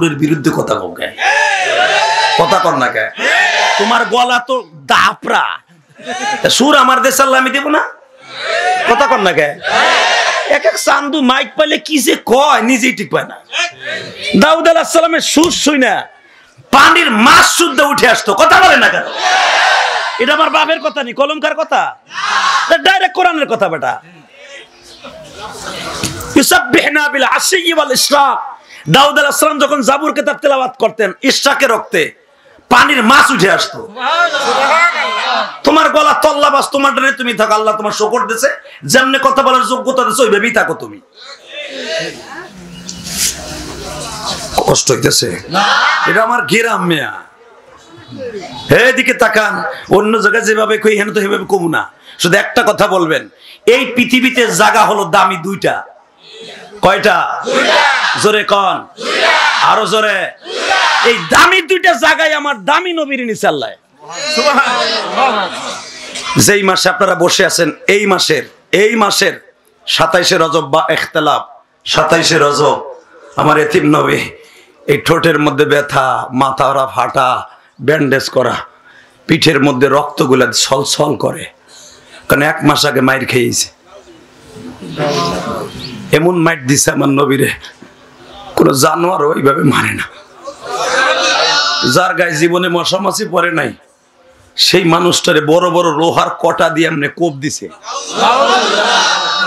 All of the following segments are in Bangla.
বিরুদ্ধে কথা কও কে? কথা কর না কে? তোমার গলা তো দাপড়া, সুর আমার দেশ আল্লাহ আমি দেব না? কথা কর না কে? এক এক চান্দু মাইক পাইলে কি যে কয় নিজেই ঠিক পায় না। দাউদ আলাইহিস সালামের সুর শুই না পানির মাছ শুদ্ধ উঠে আসতো। কথা বলে না কেন? এটা আমার বাপের কথা নি, কলমকার কথা, ডাইরেক্ট কোরআনের কথা। বেটা ইউসাব্বিহনা বিল আশি ওয়াল ইশরাক, দাউদ আলাইহিস সালাম যখন জাবুর কিতাব তেলাওয়াত করতেন ইশরাকের রক্তে পানির মাছ উঠে আসতো। তোমার গলা তল্লা বাস, তোমার ডানে তুমি থাকো, আল্লাহ তোমার শকর দিয়েছে, যেমনে কথা বলার যোগ্যতা দিয়েছে ওইভাবেই থাকো তুমি। কষ্ট হইতেছে? এটা আমার গ্রাম মিয়া, এদিকে তাকান। অন্য জায়গায় যেভাবে কই হেন তো সেভাবে কমু না। শুধু একটা কথা বলবেন, এই পৃথিবীতে জায়গা হলো দামি দুইটা। কয়টা? জোরে কন, আরো জোরে। এই দামি দুইটা জায়গায় আমার দামি নবীর নিচে আল্লাহ। যেই মাসে আপনারা বসে আছেন, এই মাসের 27শে রজব বা ইখতিলাফ, 27শে রজব, আমার এতিম নবী এই ঠোঁটের মধ্যে ব্যথা, মাথারা ফাটা, ব্যান্ডেজ করা, পিঠের মধ্যে রক্তগুলা ছলছল করে, কারণ 1 মাস আগে মাইর খেয়েছে। এমন মাইর দিছে আমার নবীরে কোন জানোয়ার ওইভাবে মারে না। যার গায়ে জীবনে মশামাছি পড়ে নাই সেই মানুষটারে বড় বড় লোহার কটা দিয়ে এমনি কোপ দিছে।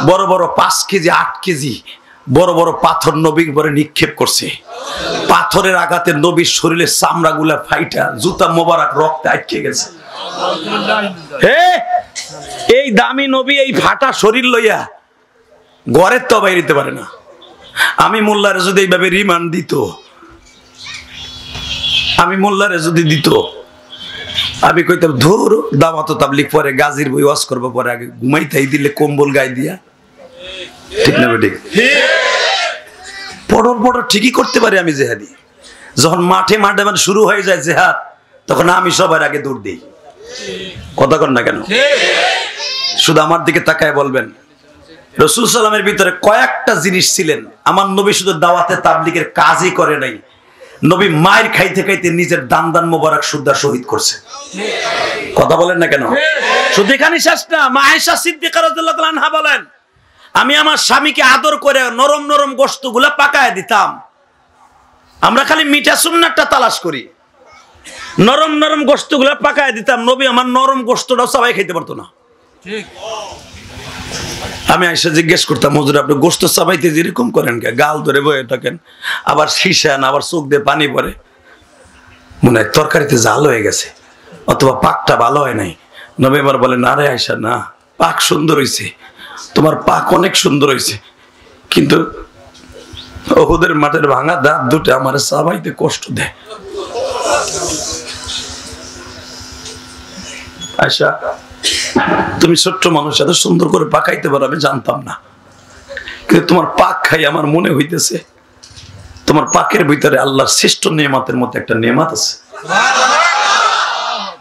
বড় বড় 5 কেজি 8 কেজি বড় বড় পাথর নবীর পরে নিক্ষেপ করছে। পাথরের আঘাতে নবীর শরীরের চামড়া গুলা ফাইটা, জুতা মোবারক রক্তে আটকে গেছে। এই দামি নবী এই ফাটা শরীর লইয়া ঘরের তো বাইরে দিতে পারে না। আমি মোল্লারে যদি এইভাবে রিমান্ড দিত, আমি কইতাম ধুর দাওয়াত তাবলীগ পরে গাজীর বই ওয়াজ করবো, পরে আগে ঘুমাইতেই দিলে কম্বল গায়ে দিয়া। ঠিক না বেঠিক? পড়র ঠিকই করতে পারি আমি জেহাদি। যখন মাঠে মাঠে মানে শুরু হয়ে যায় জেহাদ, তখন আমি সবার আগে দৌড় দিই। কথা কর না কেন? শুধু আমার দিকে তাকায় বলবেন, রাসূল সাল্লামের ভিতরে কয়েকটা জিনিস ছিলেন। আমার নবী শুধু দাওয়াতে তাবলীগের কাজই করে নাই, নবী মায়ের খাইতে খাইতে নিজের দান মোবারক সুদ্ধা শহীদ করছে। কথা বলেন না কেন? শুধু এখানে শেষ না। মা আয়েশা সিদ্দিকা রাদিয়াল্লাহু তাআলা আনহা বলেন, আমি আমার স্বামীকে আদর করে নরম নরম গোশতগুলা পাকায় দিতাম। আমরা খালি মিঠা সুন্নাতটা তালাশ করি, নরম নরম গোশতগুলা পাকায় দিতাম। নবী আমার নরম গোশতটাও সবাই খেতে পারতো না। ঠিক। আমি আয়েশা জিজ্ঞেস করতাম, হুজুর আপনি গোশত চাবাইতে যেরকম করেন কে, গাল ধরে বয়ে থাকেন, আবার শিশান, আবার চোখ দিয়ে পানি পড়ে, মনে হয় তরকারিতে জাল হয়ে গেছে অথবা পাকটা ভালো হয় নাই। নবী আবার বলেন, আরে আয়েশা না, পাক সুন্দর হয়েছে, তোমার পাক অনেক সুন্দর হয়েছে, কিন্তু উহুদের মাঠের ভাঙা দাঁত দুটো আমার চাবাইতে কষ্ট দেয়। আয়েশা তুমি ছোট্ট মানুষ, এত সুন্দর করে পাকাইতে পারো আমি জানতাম না, কিন্তু তোমার পাক খাই আমার মনে হইতেছে তোমার পাকের ভিতরে আল্লাহর শ্রেষ্ঠ নেয়ামতের মধ্যে একটা নেয়ামত আছে।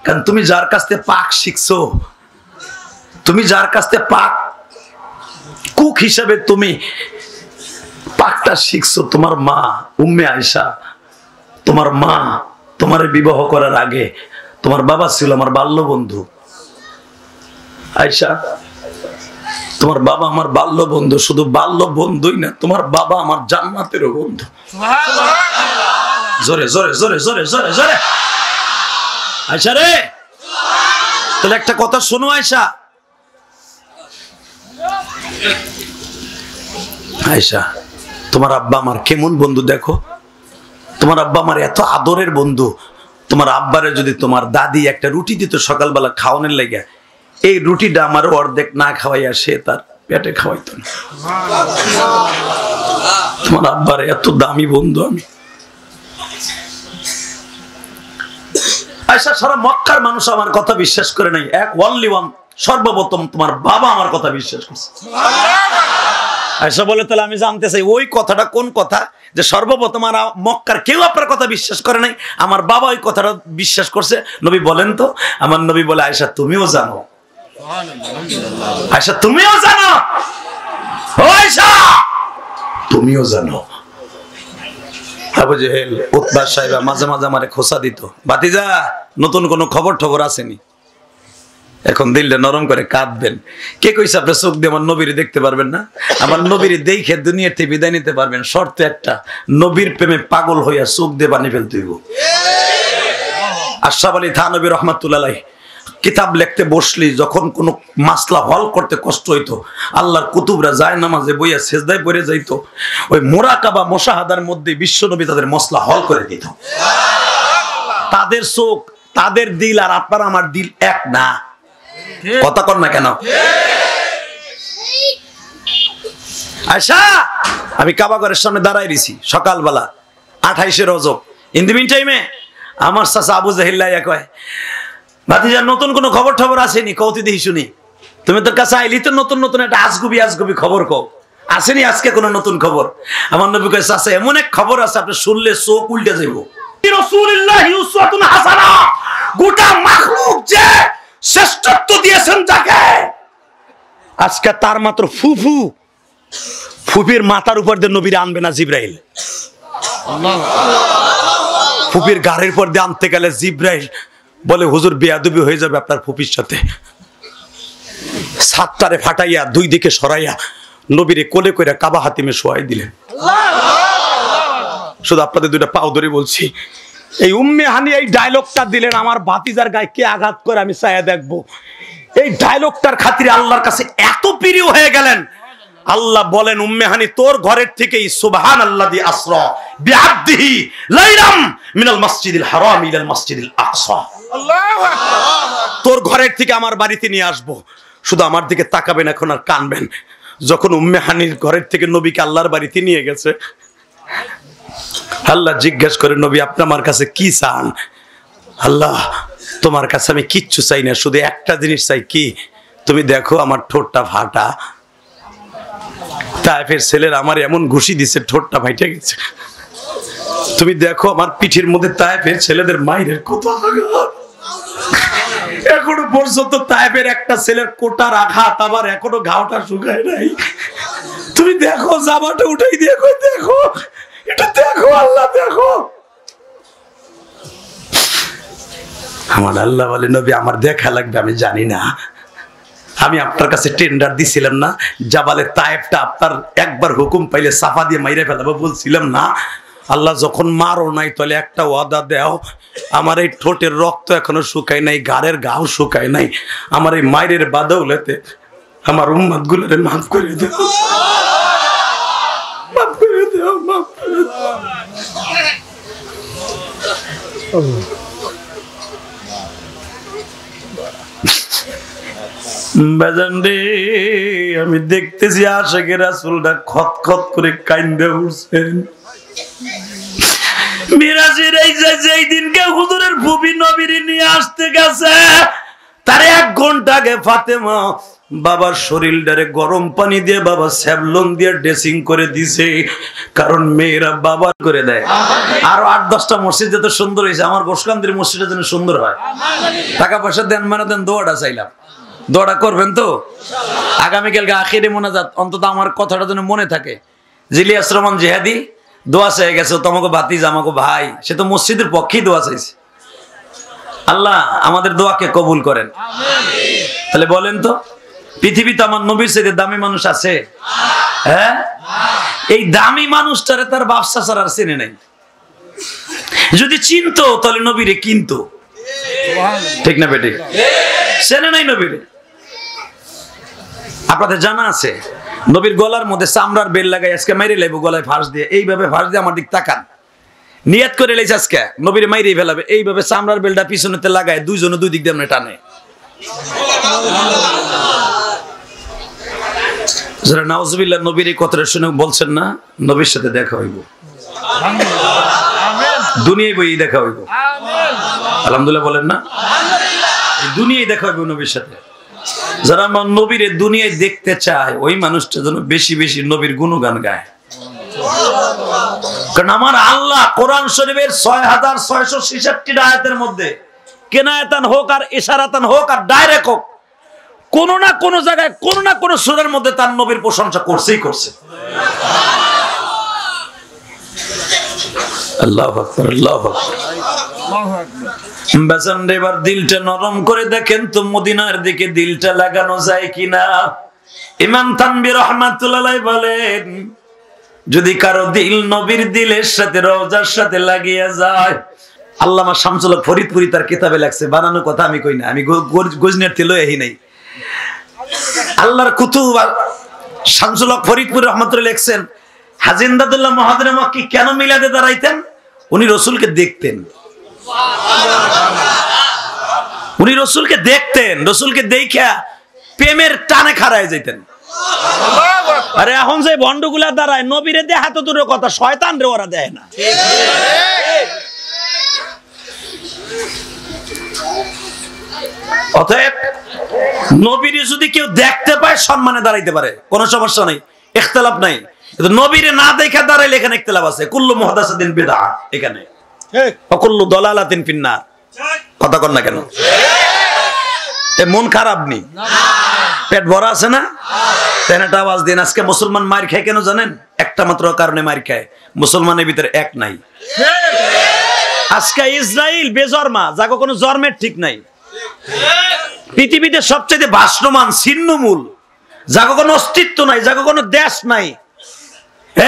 কারণ তুমি যার কাছ থেকে পাক শিখছো, তুমি যার কাছ থেকে পাক কুক হিসাবে তুমি পাকটা শিখছো, তোমার মা উম্মে আয়েশা, তোমার মা তোমার বিবাহ করার আগে তোমার বাবা ছিল আমার বাল্য বন্ধু। আয়েশা তোমার বাবা আমার বাল্য বন্ধু, শুধু বাল্য বন্ধুই না, তোমার বাবা আমার জান্নাতেরও বন্ধু। জোরে জোরে জোরে জোরে জোরে জোরে আয়েশা রে, তাহলে একটা কথা শোনো আয়েশা। আয়েশা তোমার আব্বা আমার কেমন বন্ধু দেখো, তোমার আব্বা আমার এত আদরের বন্ধু। তোমার আব্বারে যদি তোমার দাদি একটা রুটি দিত সকালবেলা খাওয়ানোর লেগে, এই রুটিটা আমার অর্ধেক না খাওয়াইয়া সে তার পেটে খাওয়াইতো না। তোমার আব্বার এত দামি বন্ধু আমি। আয়েশা সারা মক্কার মানুষ আমার কথা বিশ্বাস করে নাই, এক ওয়ানলি ওয়ান, সর্বপ্রথম তোমার বাবা আমার কথা বিশ্বাস করছে। আয়েশা বলে, তাহলে আমি জানতে চাই ওই কথাটা কোন কথা, যে সর্বপ্রথম আর মক্কার কেউ আপনার কথা বিশ্বাস করে নাই, আমার বাবা ওই কথাটা বিশ্বাস করছে। নবী বলেন তো। আমার নবী বলে, আয়েশা তুমিও জানো, আয়েশা তুমিও জানো, আয়েশা তুমিও জানো আবু জেহেল উতবা সাহেবা মাঝে মাঝে আমারে খোসা দিত, ভাতিজা নতুন কোনো খবর টবর আসেনি? এখন দিলটা নরম করে কাঁদবেন। কে কইছে আপনি চোখ দিয়ে আমার নবীরে দেখতে পারবেন না? আমার নবীরে দেখে দুনিয়ার থেকে বিদায় নিতে পারবেন, শর্ত একটা, নবীর প্রেমে পাগল হইয়া চোখ দিয়ে পানি ফেলতে হইব। আশরাফ আলী থানভী রহমাতুল্লাহ আলাইহি কিতাব লিখতে বসলি যখন কোনো মাসলা হল করতে কষ্ট হইতো, আল্লাহর কুতুবরা যায় নামাজে বইয়া সেজদায় পড়ে যাইতো, ওই মুরাকাবা মুশাহাদার মধ্যে বিশ্বনবী তাদের মসলা হল করে দিত। তাদের চোখ, তাদের দিল আর আপনার আমার দিল এক না, কথা কর না কেন? আয়সা, আমি কাবাগরের সামনে দাঁড়াই দিছি সকালবেলা 28 রজব। ইন দি মিন টাইমে আমার চাচা আবু জাহিল লাইয়া কয়, ভাতিজা নতুন কোনো খবর টবর আসেনি? কৌতি দেখি শুনি, তুমি তোর কাছে আইলি তো নতুন নতুন একটা আজগুবি খবর কও, আসেনি আজকে কোনো নতুন খবর? আমার নবী কয়, চাচা এমন এক খবর আছে আপনি শুনলে চোখ উল্টে যাইব। রাসূলুল্লাহি উসওয়াতুন হাসানা, গোটা মাখলুক যে শ্রেষ্ঠত্ব দিয়েছেন যাকে, আজকে তার মাত্র ফুফির মাথার উপর দিয়ে নবীর আনবে না জিব্রাইল। ফুফির গাড়ির উপর দিয়ে আনতে গেলে জিব্রাইল বলে, হুজুর বেয়াদবি হয়ে যাবে আপনার ফুফির সাথে। সাতটারে ফাটাইয়া দুই দিকে সরাইয়া নবীরে কোলে কইরা কাবা হাতিমে শোয়াই দিলেন। শুধু আপনাদের দুইটা পাও ধরে বলছি, এই উম্মে হানি এই ডায়লগটা দিলেন, আমার ভাতিজার গায়ে কে আঘাত করে আমি চাইয়া দেখবো। এই ডায়লগটার খাতিরে আল্লাহর কাছে এত প্রিয় হয়ে গেলেন, আল্লাহ বলেন, উম্মে হানি তোর ঘরের থেকেই সুবহানাল্লাযী আসরা বিআবদিহি লাইলাম মিনাল মাসজিদিল হারাম ইলাল মাসজিদিল আকসা। আল্লাহু আকবার। তোর ঘরের থেকে আমার বাড়িতে নিয়ে আসবো, শুধু আমার দিকে তাকাবেন এখন আর কানবেন। যখন উম্মে হানির ঘরের থেকে নবীকে আল্লাহর বাড়িতে নিয়ে গেছে, আল্লাহ জিজ্ঞেস করে, নবী আপনি আমার কাছে কি চান? আল্লাহ তোমার কাছে আমি কিচ্ছু চাই না, শুধু একটা জিনিস চাই। কি? তুমি দেখো আমার ঠোঁটটা ফাটা, তায়েফের ছেলের আমার এমন ঘুষি দিছে ঠোঁটটা ফাইটে গেছে। তুমি দেখো আমার পিঠের মধ্যে তায়েফের ছেলেদের মাইরের কত আঘাত, এখনো পর্যন্ত তায়েফের একটা ছেলের কোটার আঘাত আবার এখনো ঘাওটা শুকায় নাই। তুমি দেখো জামাটা উঠাই দিয়ে কই দেখো, এটা দেখো আল্লাহ দেখো। আমার আল্লাহ বলে, নবী আমার দেখা লাগবে আমি জানি না, আমি আপনার কাছে টেন্ডার দিছিলাম না জাবালে তায়েফটা আপনার একবার হুকুম পাইলে সাফা দিয়ে মাইরে ফেলাবো বলছিলাম না? আল্লাহ যখন মারো নাই তাহলে একটা ওয়াদা দাও, আমার এই ঠোঁটের রক্ত এখনো শুকায় নাই, গাড়ের ঘাও শুকায় নাই, আমার এই মায়ের বাদৌলতে আমার উম্মত গুলোরে মাফ করে দাও, মাফ করে দাও, মাফ করে দাও। আমি দেখতেছি আশিকের রাসূলটা খতখত করে কাইন্দা উঠছেন। মিরাজের এই যেই দিনকে হুজুরের ফুফি নবীরে নিয়ে আসতে গেছে, তার 1 ঘন্টা আগে ফাতেমা বাবার শরীরটারে গরম পানি দিয়ে বাবা স্যাভলন দিয়ে ড্রেসিং করে দিছে, কারণ মেয়েরা বাবা করে দেয়। আরো 8-10টা মসজিদ যত সুন্দর হয়েছে, আমার গোসকান্দির মসজিদটা যেন সুন্দর হয়। টাকা পয়সা দেন মানে দেন, দোয়াটা চাইলাম, দোয়াটা করবেন তো? আগামীকালকে আখিরে মোনাজাত, অন্তত আমার কথাটা যেন মনে থাকে। জিলিয়াস রহমান জিহাদি দোয়া চাই গেছে, তোমাকে ভাতিজা আমাকে ভাই, সে তো মসজিদের পক্ষেই দোয়া চাইছে। আল্লাহ আমাদের দোয়াকে কবুল করেন। তাহলে বলেন তো, পৃথিবীতে আমার নবীর চাইতে দামি মানুষ আছে? হ্যাঁ, এই দামি মানুষটারে তার ব্যবসা ছাড়া আর চেনে নাই। যদি চিনতো তাহলে নবীরে কিনতো, ঠিক না বেটি? চেনে নাই নবীরে। আপনাদের জানা আছে নবীর গলার মধ্যে চামড়ার বেল লাগাই আজকে মাইরে লাইবো, গলায় ফাঁস দিয়ে, এইভাবে ফাঁস দিয়ে আমার দিক তাকান, নিয়ত করে লেছে আজকে নবীরে মাইরে ফেলাবে, এইভাবে চামড়ার বেলটা পিছনেতে লাগায় দুইজনে দুই দিক দিয়ে আমরা টানে। যারা নাউজুবিল্লাহ নবীর এই কথাটা শুনে বলছেন না, নবীর সাথে দেখা হইব, দুনিয়ায় বই দেখা হইব। আলহামদুলিল্লাহ বলেন না? দুনিয়ায় দেখা হইব নবীর সাথে। যারা আমার নবীর দুনিয়ায় দেখতে চায়, ওই মানুষটা যেন বেশি বেশি নবীর গুণগান গায়। কারণ আমার আল্লাহ কোরআন শরীফের 6666 আয়াতের মধ্যে কেনায়াতান হোক আর ইশারাতান হোক আর ডাইরেক্ট হোক, কোন না কোন জায়গায় কোন না কোন সূরার মধ্যে তার নবীর প্রশংসা করছেই করছে। আল্লাহু আকবার, আল্লাহু আকবার। বেচান এবার দিলটা নরম করে দেখেন তো মদিনার দিকে দিলটা লাগানো যায় কিনা। ইমাম তানবীর রাহমাতুল্লাহ আলাইহি বলেন, যদি কারো দিল নবীর দিলের সাথে রওজার সাথে লাগিয়ে যায়। আল্লামা শামসুল হক ফরিদপুরি তার কিতাবে লেখছে, বানানো কথা আমি কই না, আমি গজনের তেল এহি নাই। আল্লাহর কুতুব শামসুল হক ফরিদপুরি রহমাতুল্লাহ লিখছেন, হাজী ইমদাদুল্লাহ মুহাদ্দির মক্কি কেন মিলাদে দাঁড়াইতেন? উনি রাসূলকে দেখতেন, উনি রাসূলকে দেখতেন, রাসূলকে দেখা প্রেমের টানে খাড়ায় যাইতেন। আরে এখন যে ভণ্ডগুলা দাঁড়ায় নবীরে দেখা তো দূরের কথা, শয়তান রে ওরা দেয় না। অতএব নবীরে যদি কেউ দেখতে পায় সম্মানে দাঁড়াইতে পারে, কোনো সমস্যা নাই, ইখতিলাফ নাই। কিন্তু নবীরে না দেখা দাঁড়াইলে এখানে ইখতিলাফ আছে। কুল্লু মুহদাসাতিন বিদআহ, এখানে ঠিক, ওয়া কুল্লু দালালাতিন ফিন্নার। কথা কর না কেন? এ মন খারাপ নি, পেট ভরা আছে না? তেনাটা আওয়াজ দিন। আজকে মুসলমান মার খায় কেন জানেন? একটা মাত্র কারণে মার খায়, মুসলমানের ভিতরে এক নাই। আজকে ইসরায়েল বেজন্মা, যাকে কোনো জন্মের ঠিক নাই। পৃথিবীতে সবচেয়ে ভাসমান ছিন্নমূল, যাকে কোনো অস্তিত্ব নাই, যাকে কোনো দেশ নাই,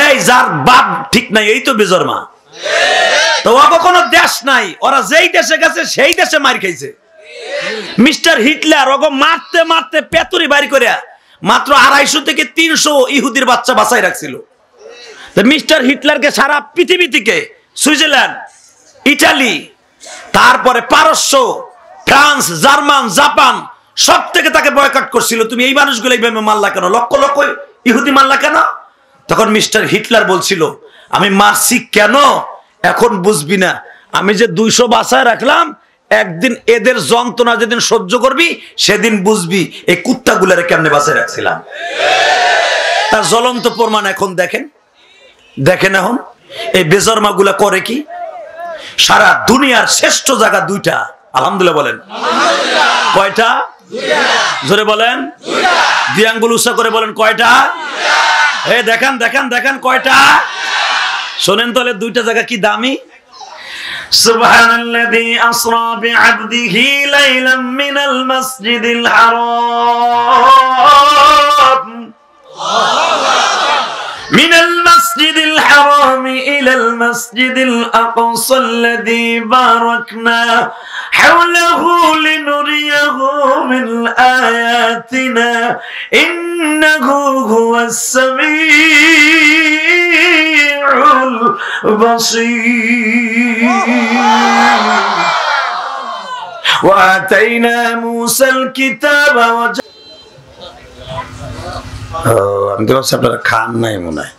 এই যার বাপ ঠিক নাই, এই তো বেজন্মা। তো ওকে কোনো দেশ নাই, ওরা যেই দেশে গেছে সেই দেশে মার খাইছে। মিস্টার হিটলার ওকে মারতে মারতে পেতুরি বাড়ি করে মাত্র 250 থেকে 300 ইহুদির বাচ্চা বাঁচাই রাখছিল। মিস্টার হিটলারকে সারা পৃথিবী থেকে, সুইজারল্যান্ড, ইটালি, তারপরে পারস্য, ফ্রান্স, জার্মান, জাপান সব থেকে তাকে বয়কট করছিল। তুমি এই মানুষগুলো এইভাবে মারলা কেন? লক্ষ লক্ষ ইহুদি মারলা কেন? তখন মিস্টার হিটলার বলছিল, আমি মারছি কেন এখন বুঝবি না, আমি যে 200 বাঁচায় রাখলাম, একদিন এদের যন্ত্রণা যেদিন সহ্য করবি সেদিন বুঝবি এই কুত্তাগুলারে কেমনে বাঁচায় রাখছিলাম। তার জ্বলন্ত প্রমাণ এখন দেখেন। দেখেন এখন এই বেজন্মা গুলা করে কি? সারা দুনিয়ার শ্রেষ্ঠ জায়গা দুইটা, আলহামদুলিল্লাহ বলেন। কয়টা? জোরে বলেন, দুই আঙ্গুল উঁচা করে বলেন কয়টা? এই দেখেন দেখেন দেখেন কয়টা? শোনেন তাহলে দুইটা জায়গা কি দামি। সুবহানাল্লাযী আসরা বিআবদিহি লাইলাম মিনাল মাসজিদিল হারাম মিনাল মাসজিদিল হারাম ইলাল মাসজিদিল আকসাল্লাযী বারাকনা হাওলাহু লিনুরিয়াহু মিন আয়াতিনা ইন্নাহু হুয়াস সামিউল বাসীর। ওয়া আতাইনা মূসাল কিতাবা আমি তো ভাবছি আপনারা খান নাই মনে হয়।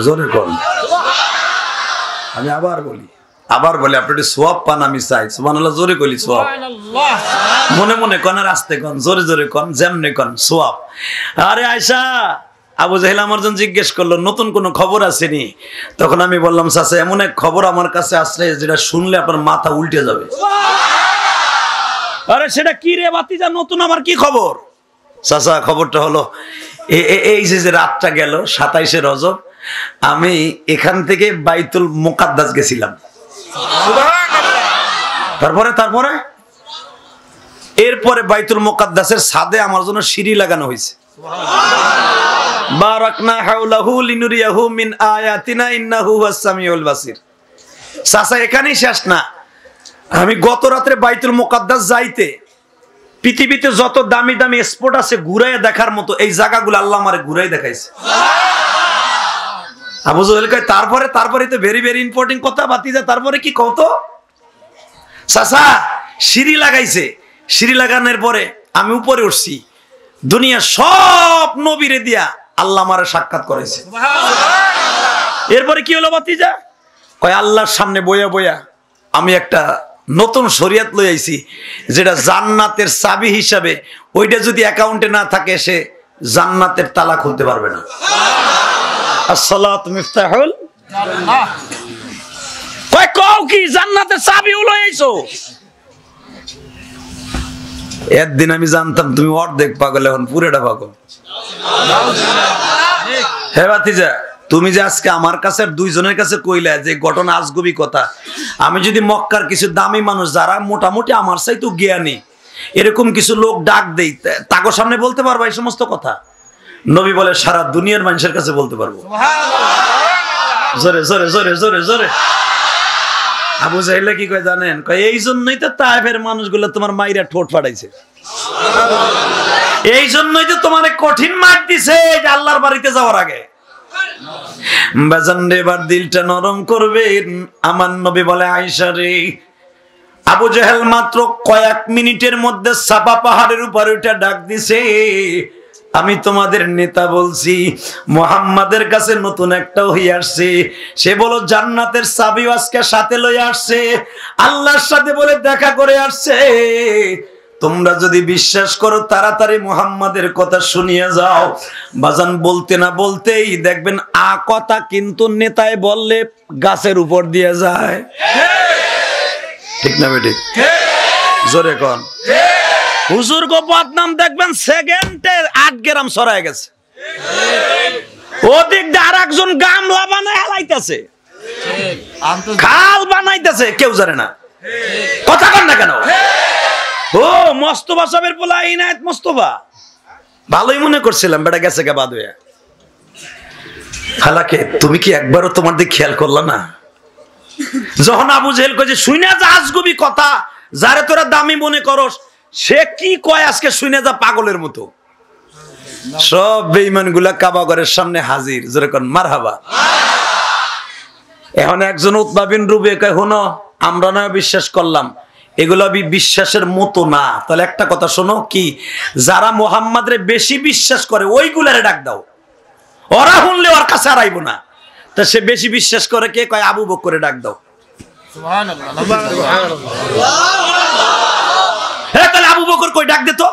জোরে কোন, আমি আবার বলি আপনার সোয়াব পান আমি চাই। সুবহানাল্লাহ, জোরে কইলি সোয়াব। মনে মনে কন আর আস্তে কন, জোরে জোরে কন, যেমনে কন সোয়াব। আরে আয়সা, আবু জাহেল আমার জন্য জিজ্ঞেস করলো নতুন কোন খবর আসেনি? তখন আমি বললাম, চাচা এমন এক খবর আমার কাছে আসলে যেটা শুনলে আপনার মাথা উল্টে যাবে। আরে সেটা কি রে বাতিজা, নতুন আমার কি খবর? চাচা খবরটা হলো এই যে রাতটা গেল 27শে রজব, আমি এখান থেকে বাইতুল মুকাদ্দাস গেছিলাম। তারপরে এরপরে বাইতুল মুকাদ্দাসের ছাদে আমার জন্য সিঁড়ি লাগানো হয়েছে। বারাকনা হাওলাহু লিনুরিয়াহু মিন আয়াতিনা ইন্নাহু হুয়াস সামিউল বাসীর। চাচা এখানেই শেষ না, আমি গত রাতে বাইতুল মুকাদ্দাস যাইতে পৃথিবীতে যত দামি দামি স্পট আছে ঘুরাইয়া দেখার মতো এই জায়গাগুলো আল্লাহ আমারে ঘুরাই দেখাইছে। আবু জাহেল কয় তারপরে তো ভেরি ভেরি ইম্পর্টেন্ট কথা বাতিজা, তারপরে কি কত? চাচা সিঁড়ি লাগাইছে, সিঁড়ি লাগানোর পরে আমি উপরে উঠছি, দুনিয়া সব নবীরে দিয়া আল্লাহ আমারে সাক্ষাৎ করেছে। এরপরে কি হলো বাতিজা? কয় আল্লাহর সামনে বইয়া বইয়া আমি একটা নতুন শরীয়ত লই আইছি, যেটা জান্নাতের চাবি হিসাবে, ওইটা যদি অ্যাকাউন্টে না থাকে সে জান্নাতের তালা খুলতে পারবে না। আসসালাতু মিফতাহুল জান্নাহ। কয় কও কি জান্নাতের চাবি লই আইছো? একদিন আমি জানতাম তুমি অর্ধেক পাগল, এখন পুরোটা পাগল। হে ভাতিজা, তুমি যে আজকে আমার কাছে আর দুইজনের কাছে কইলা যে ঘটনা আজগুবি কথা, আমি যদি মক্কার কিছু দামি মানুষ যারা মোটামুটি আমার চাইতেও জ্ঞানী এরকম কিছু লোক ডাক দেই, তাকে সামনে বলতে পারবা এই সমস্ত কথা? নবী বলে সারা দুনিয়ার মানুষের কাছে বলতে পারবো। জোরে জোরে জোরে জোরে জোরে। আবু জাহেল কি কয় জানেন? কয় এই জন্যই তো তায়েফের মানুষগুলো তোমার মাইরা ঠোঁট ফাটাইছে, এই জন্যই তো তোমার কঠিন মার দিছে আল্লাহর বাড়িতে যাওয়ার আগে। বাজান রে, এবার দিলটা নরম করবেন। আমার নবী বলে আয়েশা রে, আবু জাহেল মাত্র কয়েক মিনিটের মধ্যে সাফা পাহাড়ের উপর উঠে ডাক দিছে, আমি তোমাদের নেতা বলছি, মুহাম্মাদের কাছে নতুন একটা হয়ে আসছে, সে বলো জান্নাতের চাবি আজকে সাথে লয়ে আসছে, আল্লাহর সাথে বলে দেখা করে আসছে। তোমরা যদি বিশ্বাস করো তাড়াতাড়ি মুহাম্মাদের কথা শুনিয়ে যাও। বাজান বলতে না বলতেই দেখবেন কথা কিন্তু নেতায় বললে গাছের উপর দিয়ে যায়। ঠিক না বেটি? জোরে কোন হুজুর গো বদনাম দেখবেন সেকেন্ডে 8 গ্রাম ছড়ায় গেছে। ওদিক দিয়ে আর একজন গামলা বানায় হালাইতেছে, খাল বানাইতেছে, কেউ জানে না। কথা কন না কেন? ও মোস্তফা সাহেবের পোলা ইনায়েত মোস্তফা, ভালোই মনে করছিলাম বেটা গেছে কে বাদ হয়ে। হালাকে তুমি কি একবারও তোমার দিকে খেয়াল করলা না? যখন আবু জেহেল কয় যে শুইনা যা আজগুবি কথা, যারে তোরা দামি মনে করস, সে কি কয় আজকে শুনে যা পাগলের মতো। সব বেঈমান গুলা কাবা ঘরের সামনে হাজির, যেরকম মারহাবা। এখন একজন উতবা বিন রুবে কয়, শোনো আমরা না বিশ্বাস করলাম, এগুলো বিশ্বাসের মতো না। তাহলে একটা কথা শোনো, কি যারা মুহাম্মাদরে বেশি বিশ্বাস করে ওইগুলারে ডাক দাও, ওরা শুনলে ওর কাছে আর আইব না। তা সে বেশি বিশ্বাস করে কে? কয় আবু বকরে ডাক দাও। তাহলে আবু বকর কই ডাক দে তো।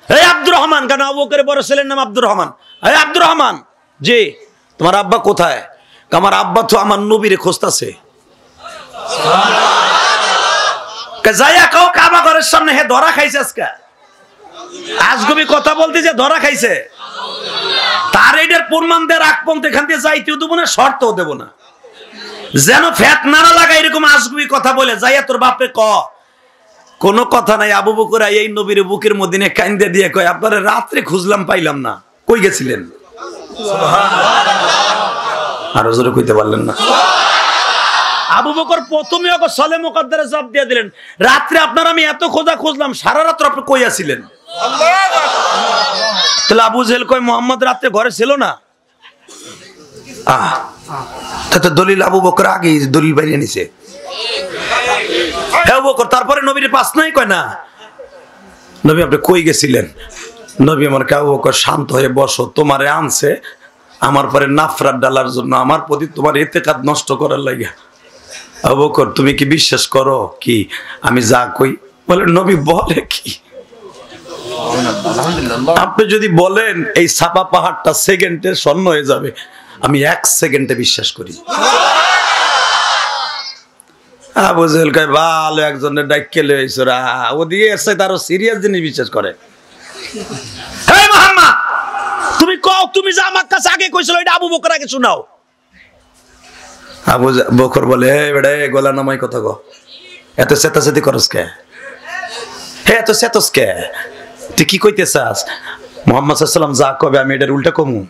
এই আব্দুর রহমান, কেন আবু বকরের বড় ছেলের নাম আব্দুর রহমান। এই আব্দুর রহমান, জি তোমার আব্বা কোথায়? আমার আব্বা তো আমার নবীরে খুঁজতাছে। যাইয়া কাও কাবা ঘরের সামনে, হে ধরা খাইছে আজকে, আজগুবি কথা বলতে যে ধরা খাইছে। তার এইটার প্রমাণ দেওয়ার আগ পর্যন্ত এখান দিয়ে যাইতেও দেবো না, শর্তও দেবো না, যেন ফ্যাট না লাগা এরকম আজগুবি কথা বলে যাইয়া তোর বাপে ক। কোনো কথা নাই। আবু বকর এই নবীর বুকের মদিনে কাইন্দে দিয়ে কয়, আপনারা রাত্রে খুঁজলাম পাইলাম না, কই গেছিলেন? আরো জোরে কইতে পারলেন না? আবু বকর প্রথমে ওকে সলে মুকদ্দারে জবাব দিয়ে দিলেন, রাত্রে আপনার আমি এত খোঁজা খুঁজলাম, সারা রাত আপনি কই আছিলেন? তাহলে আবু জেহেল কয় মুহাম্মদ রাত্রে ঘরে ছিল না। তো দলিল আবু বকর আগে দলিল বাইরে নিছে। হ্যাঁ বকর, তারপরে নবীর পাস নাই কয় না, নবী আপনি কই গেছিলেন? নবী আমার আবু বকর শান্ত হয়ে বসো, তোমারে আনছে আমার পরে নাফরাত ডালার জন্য, আমার প্রতি তোমার ইতিকাদ নষ্ট করার লাগে। আবু বকর তুমি কি বিশ্বাস করো কি আমি যা কই? বলে নবী বলে কি? আপনি যদি বলেন এই সাপা পাহাড়টা সেকেন্ডে স্বর্ণ হয়ে যাবে, আমি 1 সেকেন্ডে বিশ্বাস করি। আবু জেহেল কয় ভালো একজনের ডাইকে লইছো রা, ওদিকে এসে তারও সিরিয়াস জিনিস বিশ্বাস করে। হে মুহাম্মদ, তুমি কও, তুমি যা আমার কাছে আগে কইছিল এটা আবু বকর আগে শোনাও। আবু বকর বলে, এই বেটা গলা নামাই কথা কও, এত চেতাচেতি করস কে? হে এত চেতস কে? তুই কি কইতে চাস? মুহাম্মদ সাল্লাল্লাহু আলাইহি ওয়াসাল্লাম যা কবে আমি এটার উল্টা কমু?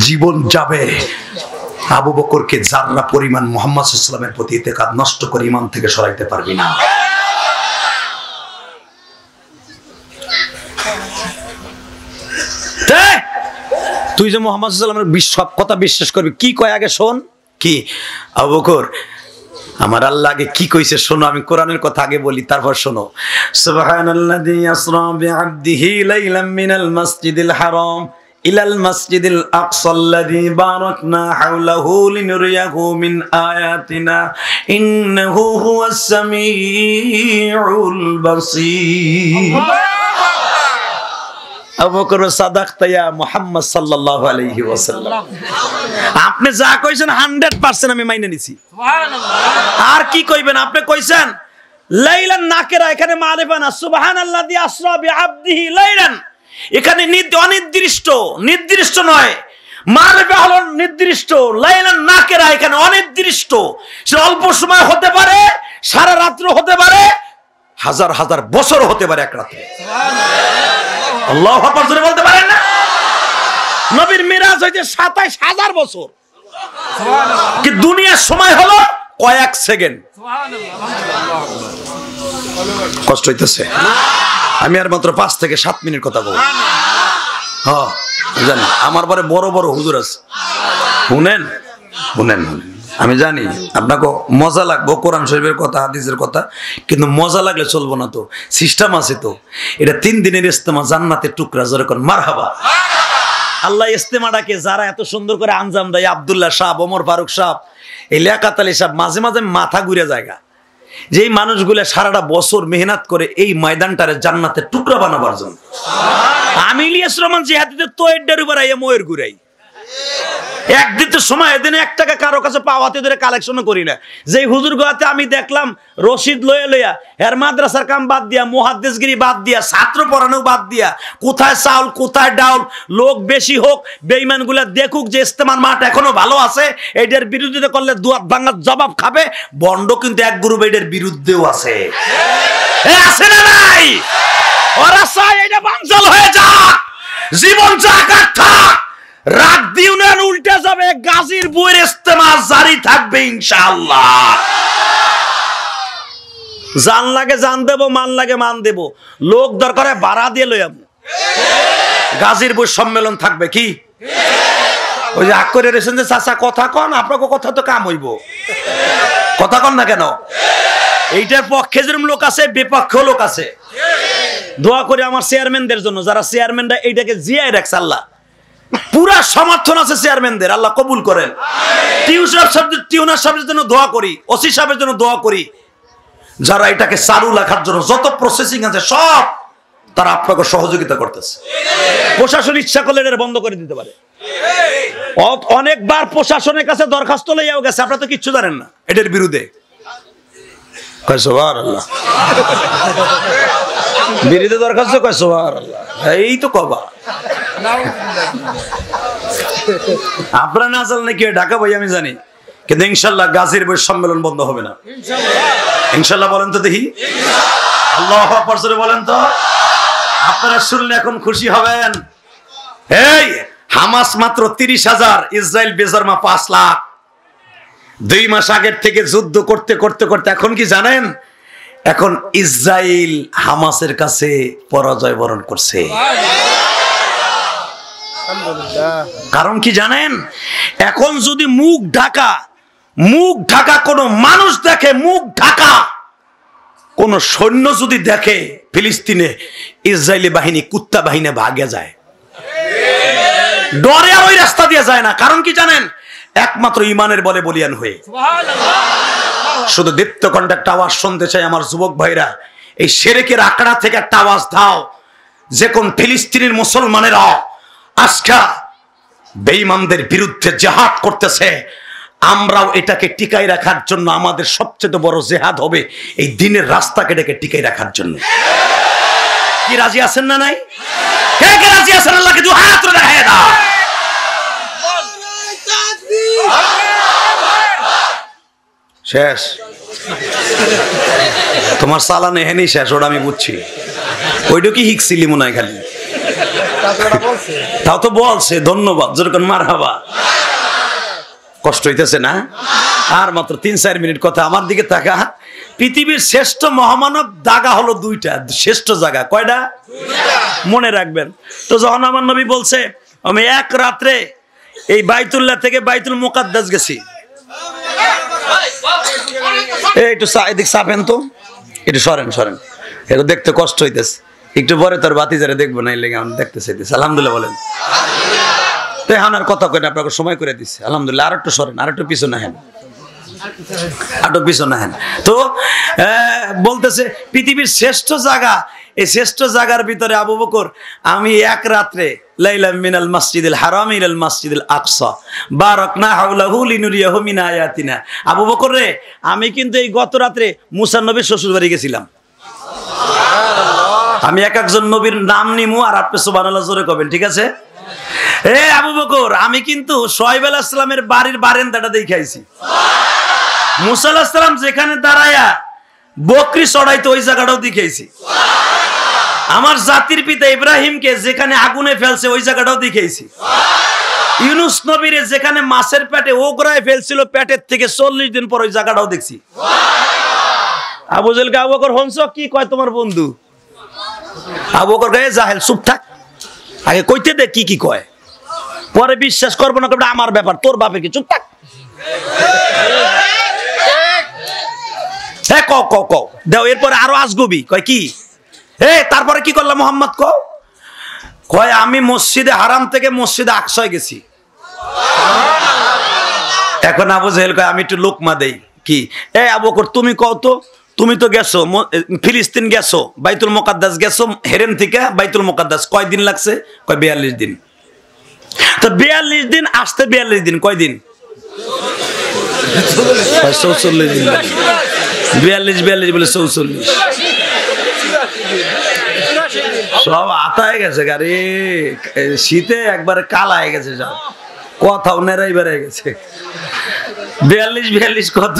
জীবন যাবে। আবু বকরকে যারা পরিমাণ মুহাম্মদ সাল্লাল্লাহু আলাইহি ওয়াসাল্লামের প্রতি ইতিকাদ নষ্ট করে ইমান থেকে সরাইতে পারবি না। তুই যে মুহাম্মদ সাল্লাল্লাহু আলাইহি ওয়াসাল্লামের সব কথা বিশ্বাস করবি, কি কয় আগে শোন। কি আবু বকর, আমার আল্লাহ আগে কি কইছে শোনো, আমি কোরআনের কথা আগে বলি তারপর শোনো। সুবহানাল্লাযী ইসরা বিআবদিহি লাইলাম মিনাল মাসজিদিল হারাম ইলাল মাসজিদিল আকসাল্লাযী বারাকনা হাওলাহু লিনুরিয়াহু মিন আয়াতিনা ইন্নাহু হুয়াস সামিউল বাসীর। আবু বকর সাদাকতা ইয়া মুহাম্মদ সাল্লাল্লাহু আলাইহি ওয়াসাল্লাম, আপনি যা কইছেন 100% আমি মাইনে নিছি। সুবহানাল্লাহ। আর কি কইবেন? আপনি কইছেন লাইলান নাকিরা, এখানে মারিফা না। সুবহানাল্লাযী আসরা বিআবদিহি লাইলান, এখানে অনির্দিষ্ট, নির্দিষ্ট নয়। মারবে হলো নির্দিষ্ট, লাইলান নাকেরা এখানে অনির্দিষ্ট। সেটা অল্প সময় হতে পারে, সারা রাত্র হতে পারে, হাজার হাজার বছর হতে পারে এক রাতে। আল্লাহু আকবার জোরে বলতে পারেন না? নবীর মিরাজ হয়েছে ২৭,০০০ বছর, কি দুনিয়ার সময় হলো কয়েক সেকেন্ড। কষ্ট হইতেছে? আমি আর মাত্র ৫ থেকে ৭ মিনিট কথা বলবো। হ্যাঁ জানি আমার পরে বড় বড় হুজুর আছে, শুনেন শুনেন। আমি জানি আপনাকে মজা লাগবে কোরআন শরীফের কথা, হাদিসের কথা, কিন্তু মজা লাগলে চলবো না। তো সিস্টেম আছে তো। এটা ৩ দিনের ইস্তেমা, জান্নাতের টুকরা, যেরকম মারহাবা। আল্লাহ ইস্তেমাটাকে যারা এত সুন্দর করে আঞ্জাম দেয়, আব্দুল্লাহ সাহেব, ওমর ফারুক সাহেব, এই লিয়াকাত আলী সাহেব, মাঝে মাঝে মাথা ঘুরে জায়গা, যেই মানুষগুলো সারাটা বছর মেহনত করে এই ময়দানটারে জান্নাতের টুকরা বানাবার জন্য। আমি ইলিয়াস রহমান জিহাদিতে তো এড্ডার উপর আইয়া ময়ের ঘুরাই। একদিন তো সময়, এদিন ১ টাকা কারো কাছে পাওয়াতে ধরে কালেকশন করি না। যে হুজুর গোয়াতে আমি দেখলাম রশিদ লইয়া লইয়া, এর মাদ্রাসার কাম বাদ দিয়া, মুহাদ্দিসগিরি বাদ দিয়া, ছাত্র পড়ানো বাদ দিয়া, কোথায় চাউল কোথায় ডাউল, লোক বেশি হোক, বেঈমানগুলা দেখুক যে ইস্তেমার মাঠ এখনো ভালো আছে, এটার বিরোধিতা করলে দুয়াত ভাঙার জবাব খাবে। বন্ড কিন্তু এক গ্রুপ এটার বিরুদ্ধেও আছে, আছে না নাই? ওরা চায় এটা বানচাল হয়ে যাক, জীবন যাক আর থাক। রাত দিউনের উল্টে যাবে, গাজীর বইয়ের ইস্তেমা জারি থাকবে ইনশাআল্লাহ। জান লাগে জান দেব, মান লাগে মান দেব, লোক দরকারে ভাড়া দিয়ে লইয়াম। গাজীর বই সম্মেলন থাকবে কি? ওই যে আগ করে রেছেন যে চাচা কথা কন, আপনাকে কথা তো কাম হইব, কথা কন না কেন? এইটার পক্ষে যেরকম লোক আছে, বিপক্ষেও লোক আছে। দোয়া করে আমার চেয়ারম্যানদের জন্য, যারা চেয়ারম্যানরা এইটাকে জিয়ায় রাখছে, আল্লাহ পুরা সমর্থন আছে চেয়ারম্যানদের, আল্লাহ কবুল করেন। টিউনার সাহেবের জন্য দোয়া করি, ওসি সাহেবের জন্য দোয়া করি, যারা এটাকে চালু রাখার জন্য যত প্রসেসিং আছে সব তারা আপনাকে সহযোগিতা করতেছে। প্রশাসন ইচ্ছা করলে এটা বন্ধ করে দিতে পারে। অনেকবার প্রশাসনের কাছে দরখাস্ত লইয়াও গেছে, আপনারা তো কিচ্ছু জানেন না এটার বিরুদ্ধে। সুবহানাল্লাহ, বিরুদ্ধে দরখাস্ত কয় সুবহানাল্লাহ, এই তো কবা আপনারা না জানলে কি ঢাকা ভাই আমি জানি, কিন্তু ইনশাল্লাহ গাজীর বই সম্মেলন বন্ধ হবে না ইনশাল্লাহ। বলেন তো দেখি, আল্লাহু আকবার জোরে বলেন তো। আপনারা শুনলে এখন খুশি হবেন। এই হামাস মাত্র ৩০,০০০, ইসরায়েল বেজারমা ৫ লাখ। ২ মাস আগের থেকে যুদ্ধ করতে করতে করতে এখন কি জানেন, এখন ইসরায়েল হামাসের কাছে পরাজয় বরণ করছে। কারণ কি জানেন, এখন যদি মুখ ঢাকা কোন মানুষ দেখে, মুখ ঢাকা কোন সৈন্য যদি দেখে ফিলিস্তিনে, ইসরায়েলি বাহিনী কুত্তা বাহিনী ভাগে যায়, ডরে আর ওই রাস্তা দিয়ে যায় না। কারণ কি জানেন, একমাত্র ইমানের বলে বলিয়ান হয়ে। শুধু দীপ্ত কণ্ঠে একটা আওয়াজ শুনতে চাই আমার যুবক ভাইরা, এই শিরকের আখড়া থেকে একটা আওয়াজ দাও, যে কোন ফিলিস্তিনের মুসলমানেরা আজকে বেঈমানদের বিরুদ্ধে জিহাদ করতেছে, আমরাও এটাকে টিকাই রাখার জন্য আমাদের সবচেয়ে বড় জিহাদ হবে এই দ্বীনের রাস্তাকে এটাকে টিকাই রাখার জন্য। কি রাজি আছেন না নাই? কে কে রাজি আছেন? আল্লাহকে দুই হাত তুলে দেখায় দাও। শেষ তোমার চালানে হেনি শেষ, ওটা আমি বুঝছি। ওইটা কি হিকছিলি মনে হয় খালি, তাও তো বলছে ধন্যবাদ, যেরকম মারহাবা। কষ্ট হইতেছে না? আর মাত্র ৩-৪ মিনিট কথা। আমার দিকে তাকা। পৃথিবীর শ্রেষ্ঠ মহামানব জায়গা হলো ২টা, শ্রেষ্ঠ জায়গা কয়টা? মনে রাখবেন তো। যখন আমার নবী বলছে আমি এক রাত্রে এই বাইতুল্লাহ থেকে বাইতুল মুকাদ্দাস গেছি, একটু এদিক চাপেন তো, একটু সরেন সরেন, একটু দেখতে কষ্ট হইতেছে। একটু পরে তোর বাতিজারে দেখবো না, এই লেগে আমি দেখতে চাইতেছি। আলহামদুলিল্লাহ বলেন। তো এখন আর কথা কই না, আপনাকে সময় করে দিচ্ছে। আলহামদুলিল্লাহ। আর একটু সরেন, আর একটু পিছনে হেন, আরো পিছনে হেন। তো বলতেছে পৃথিবীর শ্রেষ্ঠ জায়গা, এই শ্রেষ্ঠ জায়গার ভিতরে আবু বকর আমি এক রাত্রে লাইলা মিনাল মসজিদিল হারাম ইলাল মসজিদিল আকসা বারাকনা হাওলাহু লিনুরিয়াহু মিন আয়াতিনা। আবু বকর রে, আমি কিন্তু এই গত রাত্রে মুসা নবীর শ্বশুর বাড়ি গেছিলাম। আমি এক একজন নবীর নাম নিমু আর আপনি সুবহানাল্লাহ জোরে কবেন, ঠিক আছে? এ আবু বকর, আমি কিন্তু শুআয়ব আলাইহিস সালামের বাড়ির বারান্দাটা দেখাইছি। মুসা আলাইহিস সালাম যেখানে দাঁড়ায়া বকরি চড়াইতো ওই জায়গাটাও দেখাইছি। আমার জাতির পিতা ইব্রাহিমকে যেখানে আগুনে ফেলছে ওই জায়গাটাও দেখাইছি। ইউনুস নবীরে যেখানে মাছের পেটে ওগরায় ফেলছিল পেটের থেকে 40 দিন পর ওই জায়গাটাও দেখছি। আবু জেহেলকে আবু বকর হনছ কি কয় তোমার বন্ধু? আবু বকর কয় জাহেল চুপ থাক, আগে কইতে দে কি কি কয়, পরে বিশ্বাস করবো না, করবে আমার ব্যাপার, তোর বাপের কি, চুপ থাক। হ্যাঁ ক ক ক দেও, এরপরে আরো আসগবি কয় কি, তারপরে কি করলাম মোহাম্মদ কয় আমি মসজিদে হারাম থেকে মসজিদে আকসায় গেছি। এখন আবু জেহেল কয় আমি একটু লোকমা দেই কি, আবু বকর তুমি কও তো, তুমি তো গেছো ফিলিস্তিন গেছো, বাইতুল মুকাদ্দাস গেছো, হেরেম থেকে বাইতুল মুকাদ্দাস কয়দিন লাগছে? কয় 42 দিন। তো 42 দিন আসতে 42 দিন, কয়দিন? 44 দিন। 42 বলে 44, সব আতা হয়ে গেছে গাড়ি, শীতে একবারে কালা হয়ে গেছে, সব কথাও নেড়াই বেড়ে গেছে। 42 কত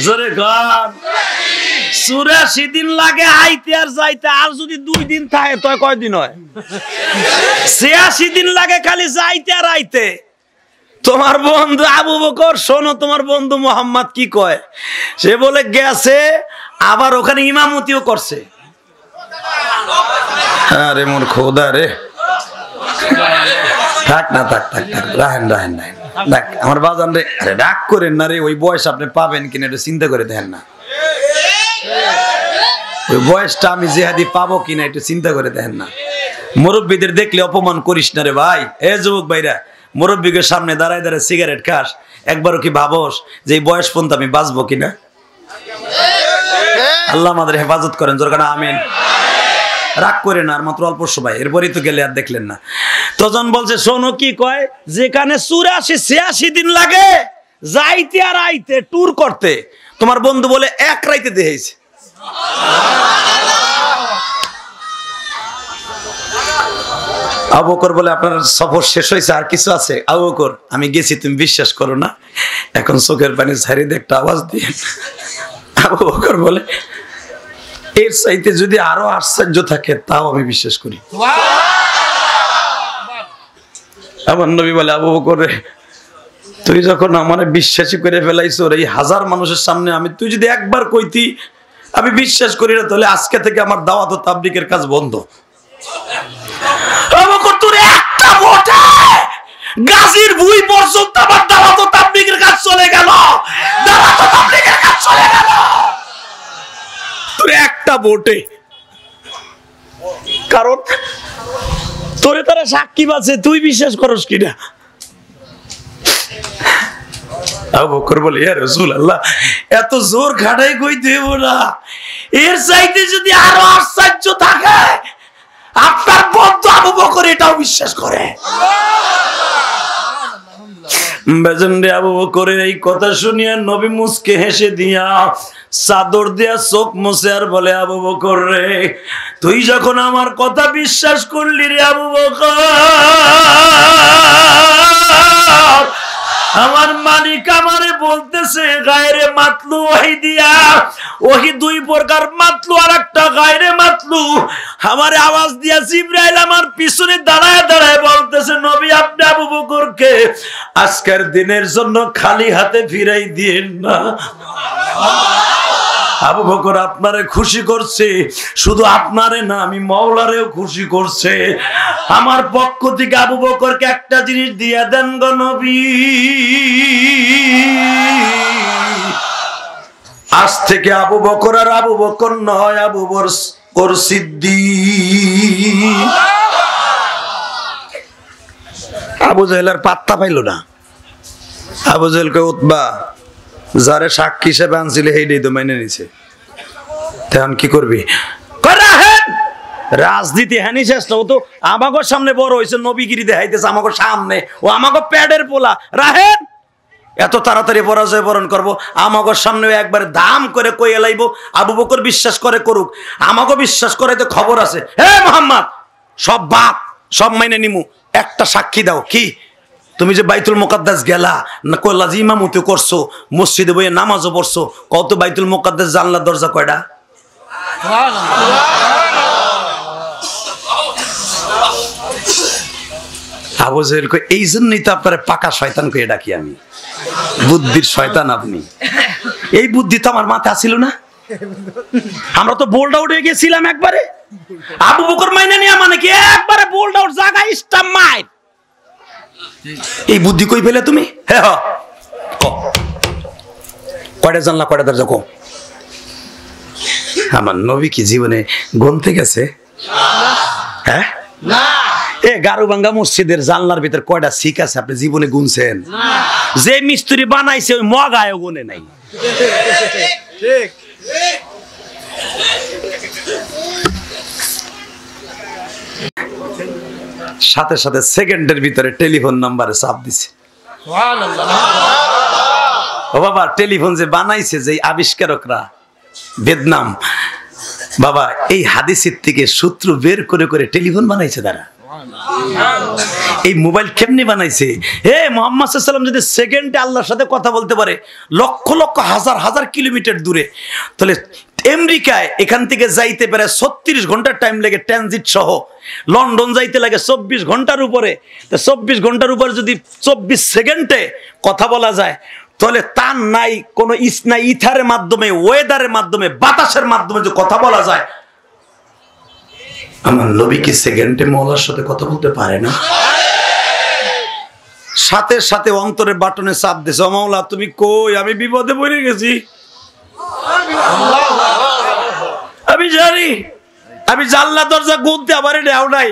জোরে গান, 84 দিন লাগে আইতে আর যাইতে, আর যদি 2 দিন থাকে তো কয়দিন হয়? 86 দিন লাগে খালি যাইতে আর আইতে। তোমার বন্ধু আবু বকর, শোনো তোমার বন্ধু মোহাম্মদ কি কয়, সে বলে গেছে আবার ওখানে ইমামতিও করছে। আরে মোর খোদা রে, থাক না, থাক থাক থাক, রাহেন রাহেন রাহেন, দেখ আমার বাজান রে, আরে রাগ করেন না রে, ওই বয়স আপনি পাবেন কিনা এটা চিন্তা করে দেখেন না, ওই বয়সটা আমি জেহাদি পাবো কিনা এটা চিন্তা করে দেখেন না। মুরব্বীদের দেখলে অপমান করিস না রে ভাই। এ যুবক ভাইরা, মুরব্বীকে সামনে দাঁড়ায় দাঁড়ায় সিগারেট খাস, একবারও কি ভাবস যে এই বয়স পর্যন্ত আমি বাঁচবো কিনা? আল্লাহ আমাদের হেফাজত করেন, জোরকানা আমিন। রাগ করে না, আর মাত্র অল্প সময়, এরপরই তো গেলে আর দেখলেন না। তখন বলছে শোনো কি কয়, যেখানে 84-86 দিন লাগে যাইতে আর আইতে ট্যুর করতে, তোমার বন্ধু বলে এক রাইতে দেখেছে। আবু বকর বলে আপনার সফর শেষ হয়েছে, আর কিছু আছে? আবু বকর আমি গেছি, তুমি বিশ্বাস করো না, এখন চোখের পানি ছাড়িয়ে দিয়ে একটা আওয়াজ দিয়ে। আবু বকর বলে এর চাইতে যদি আরো আশ্চর্য থাকে তাও আমি বিশ্বাস করি। আমার নবী বলে আবু বকর রে, তুই যখন আমার বিশ্বাসী করে ফেলাইছো এই 1000 মানুষের সামনে, আমি তুই যদি একবার কইতি আমি বিশ্বাস করি না, তাহলে আজকে থেকে আমার দাওয়াত ও তাবলীগের কাজ বন্ধ। আবু বকর তোর একটা ভোটে গাজীর ভুঁই পর্যন্ত আমার দাওয়াত ও তাবলীগের কাজ চলে গেল, দাওয়াত ও তাবলীগের কাজ চলে গেল তোর একটা ভোটে। কারণ তোরে তারা সাক্ষী আছে, তুই বিশ্বাস করস কিনা? আবু বকর বলে ইয়া রাসূলুল্লাহ, এত জোর খাটাই কই দেব না, এর চাইতে যদি আরো আশ্চর্য থাকে আপনার বন্ধু আবু বকর এটাও বিশ্বাস করে। বেজন্ডে আবু বকরের এই কথা শুনিয়া নবী মুস্কে হেসে দিয়া চাদর দিয়া চোখ মুছে আর বলে আবু বকর রে, তুই যখন আমার কথা বিশ্বাস করলি রে আবু বকর, আমার মালিক আমারে বলতেছে গায়রে মাতলু ওহি দিয়া, ওহি 2 প্রকার মাতলু আর একটা গায়রে মাতলু। আমারে আওয়াজ দিয়া জিবরাইল আমার পিছনে দাঁড়ায় দাঁড়ায় বলতেছে নবী আপনি আবু বকরকে আজকের দিনের জন্য খালি হাতে ফিরাই দিয়েন না। আবু বকর আপনারে খুশি করছে, শুধু আপনারে না আমি মাওলারেও খুশি করছে। আমার পক্ষ থেকে আবু বকরকে একটা জিনিস দিয়ে দেন গো নবী, আজ থেকে আবু বকর আর আবু বকর নয়, আবু বকর সিদ্দিক। আবু জেহেল আর পাত্তা পাইল না। আবু জেহেলকে উতবা যারে সাক্ষী হিসেবে আনছিল সেইটাই তো মেনে নিছে, তখন কি করবি? রাজনীতি হ্যানি চেষ্টা, ও তো আমাকে সামনে বড় হয়েছে, নবীগিরি দেখাইতেছে আমাকে সামনে, ও আমাকে প্যাডের পোলা। রাহেন এত তাড়াতাড়ি পরাজয় বরণ করবো? আমাগো সামনে একবার দাম করে কই এলাইবো। আবু বকর বিশ্বাস করে করুক, আমাকে বিশ্বাস করে তো খবর আছে। হে মোহাম্মদ, সব বাপ সব মাইনে নিমু, একটা সাক্ষী দাও। কি? তুমি যে বাইতুল মুকাদ্দাস গেলা না, কইলা যে ইমামতি করছো, মসজিদে বইয়ে নামাজও পড়ছো, কত বাইতুল মুকাদ্দাস জানলার দরজা কয়টা? আবু জেহেল কই এই জন্যই তো আপনার পাকা শয়তান কই ডাকি আমি, বুদ্ধির শয়তান আপনি। এই বুদ্ধি তো আমার মাথায় আসিল না। আমরা তো বোল্ড আউট হয়ে গেছিলাম একবারে। আবু বকর মাইনে নিয়া মানে কি একবারে বোল্ড আউট, জায়গা স্টাম্প মাইর। এই বুদ্ধি কই পেলে তুমি? হ্যাঁ কয়টা জানলা কয়টা দরজা কো? আমার নবী কি জীবনে গুনতে গেছে? হ্যাঁ না। এ গারুবাঙ্গা মসজিদের জানলার ভিতর কয়টা শিক আছে আপনি জীবনে গুনছেন? যে মিস্ত্রি বানাইছে ওই মগায়ও গুনে নাই। ঠিক। সাথে সাথে সেকেন্ডের ভিতরে টেলিফোন নাম্বারে চাপ দিছে। ও বাবা, টেলিফোন যে বানাইছে যে আবিষ্কারকরা ভিয়েতনাম, বাবা এই হাদিসের থেকে সূত্র বের করে করে টেলিফোন বানাইছে তারা। এই মোবাইল কেমনি বানাইছে? হে মুহাম্মদ সাল্লাল্লাহু আলাইহি ওয়াসাল্লাম যদি সেকেন্ডে আল্লাহর সাথে কথা বলতে পারে লক্ষ লক্ষ হাজার হাজার কিলোমিটার দূরে, তাহলে আমেরিকায় এখান থেকে যাইতে পারে 36 ঘন্টার টাইম লাগে ট্রানজিট সহ। লন্ডন যাইতে লাগে 24 ঘন্টার উপরে। তো 24 ঘন্টার উপর যদি 24 সেকেন্ডে কথা বলা যায়, তাহলে তার নাই কোনো নাই ইথারের মাধ্যমে, ওয়েদারের মাধ্যমে, বাতাসের মাধ্যমে যে কথা বলা যায়, আমার নবী কি সেকেন্ডে মওলার সাথে কথা বলতে পারে না? সাথে সাথে অন্তরে বাটনে চাপ দিছে, মাওলা তুমি কই, আমি বিপদে পড়ে গেছি, আমি জানি, আমি জানলা দরজা গুনতে আমার নেও নাই।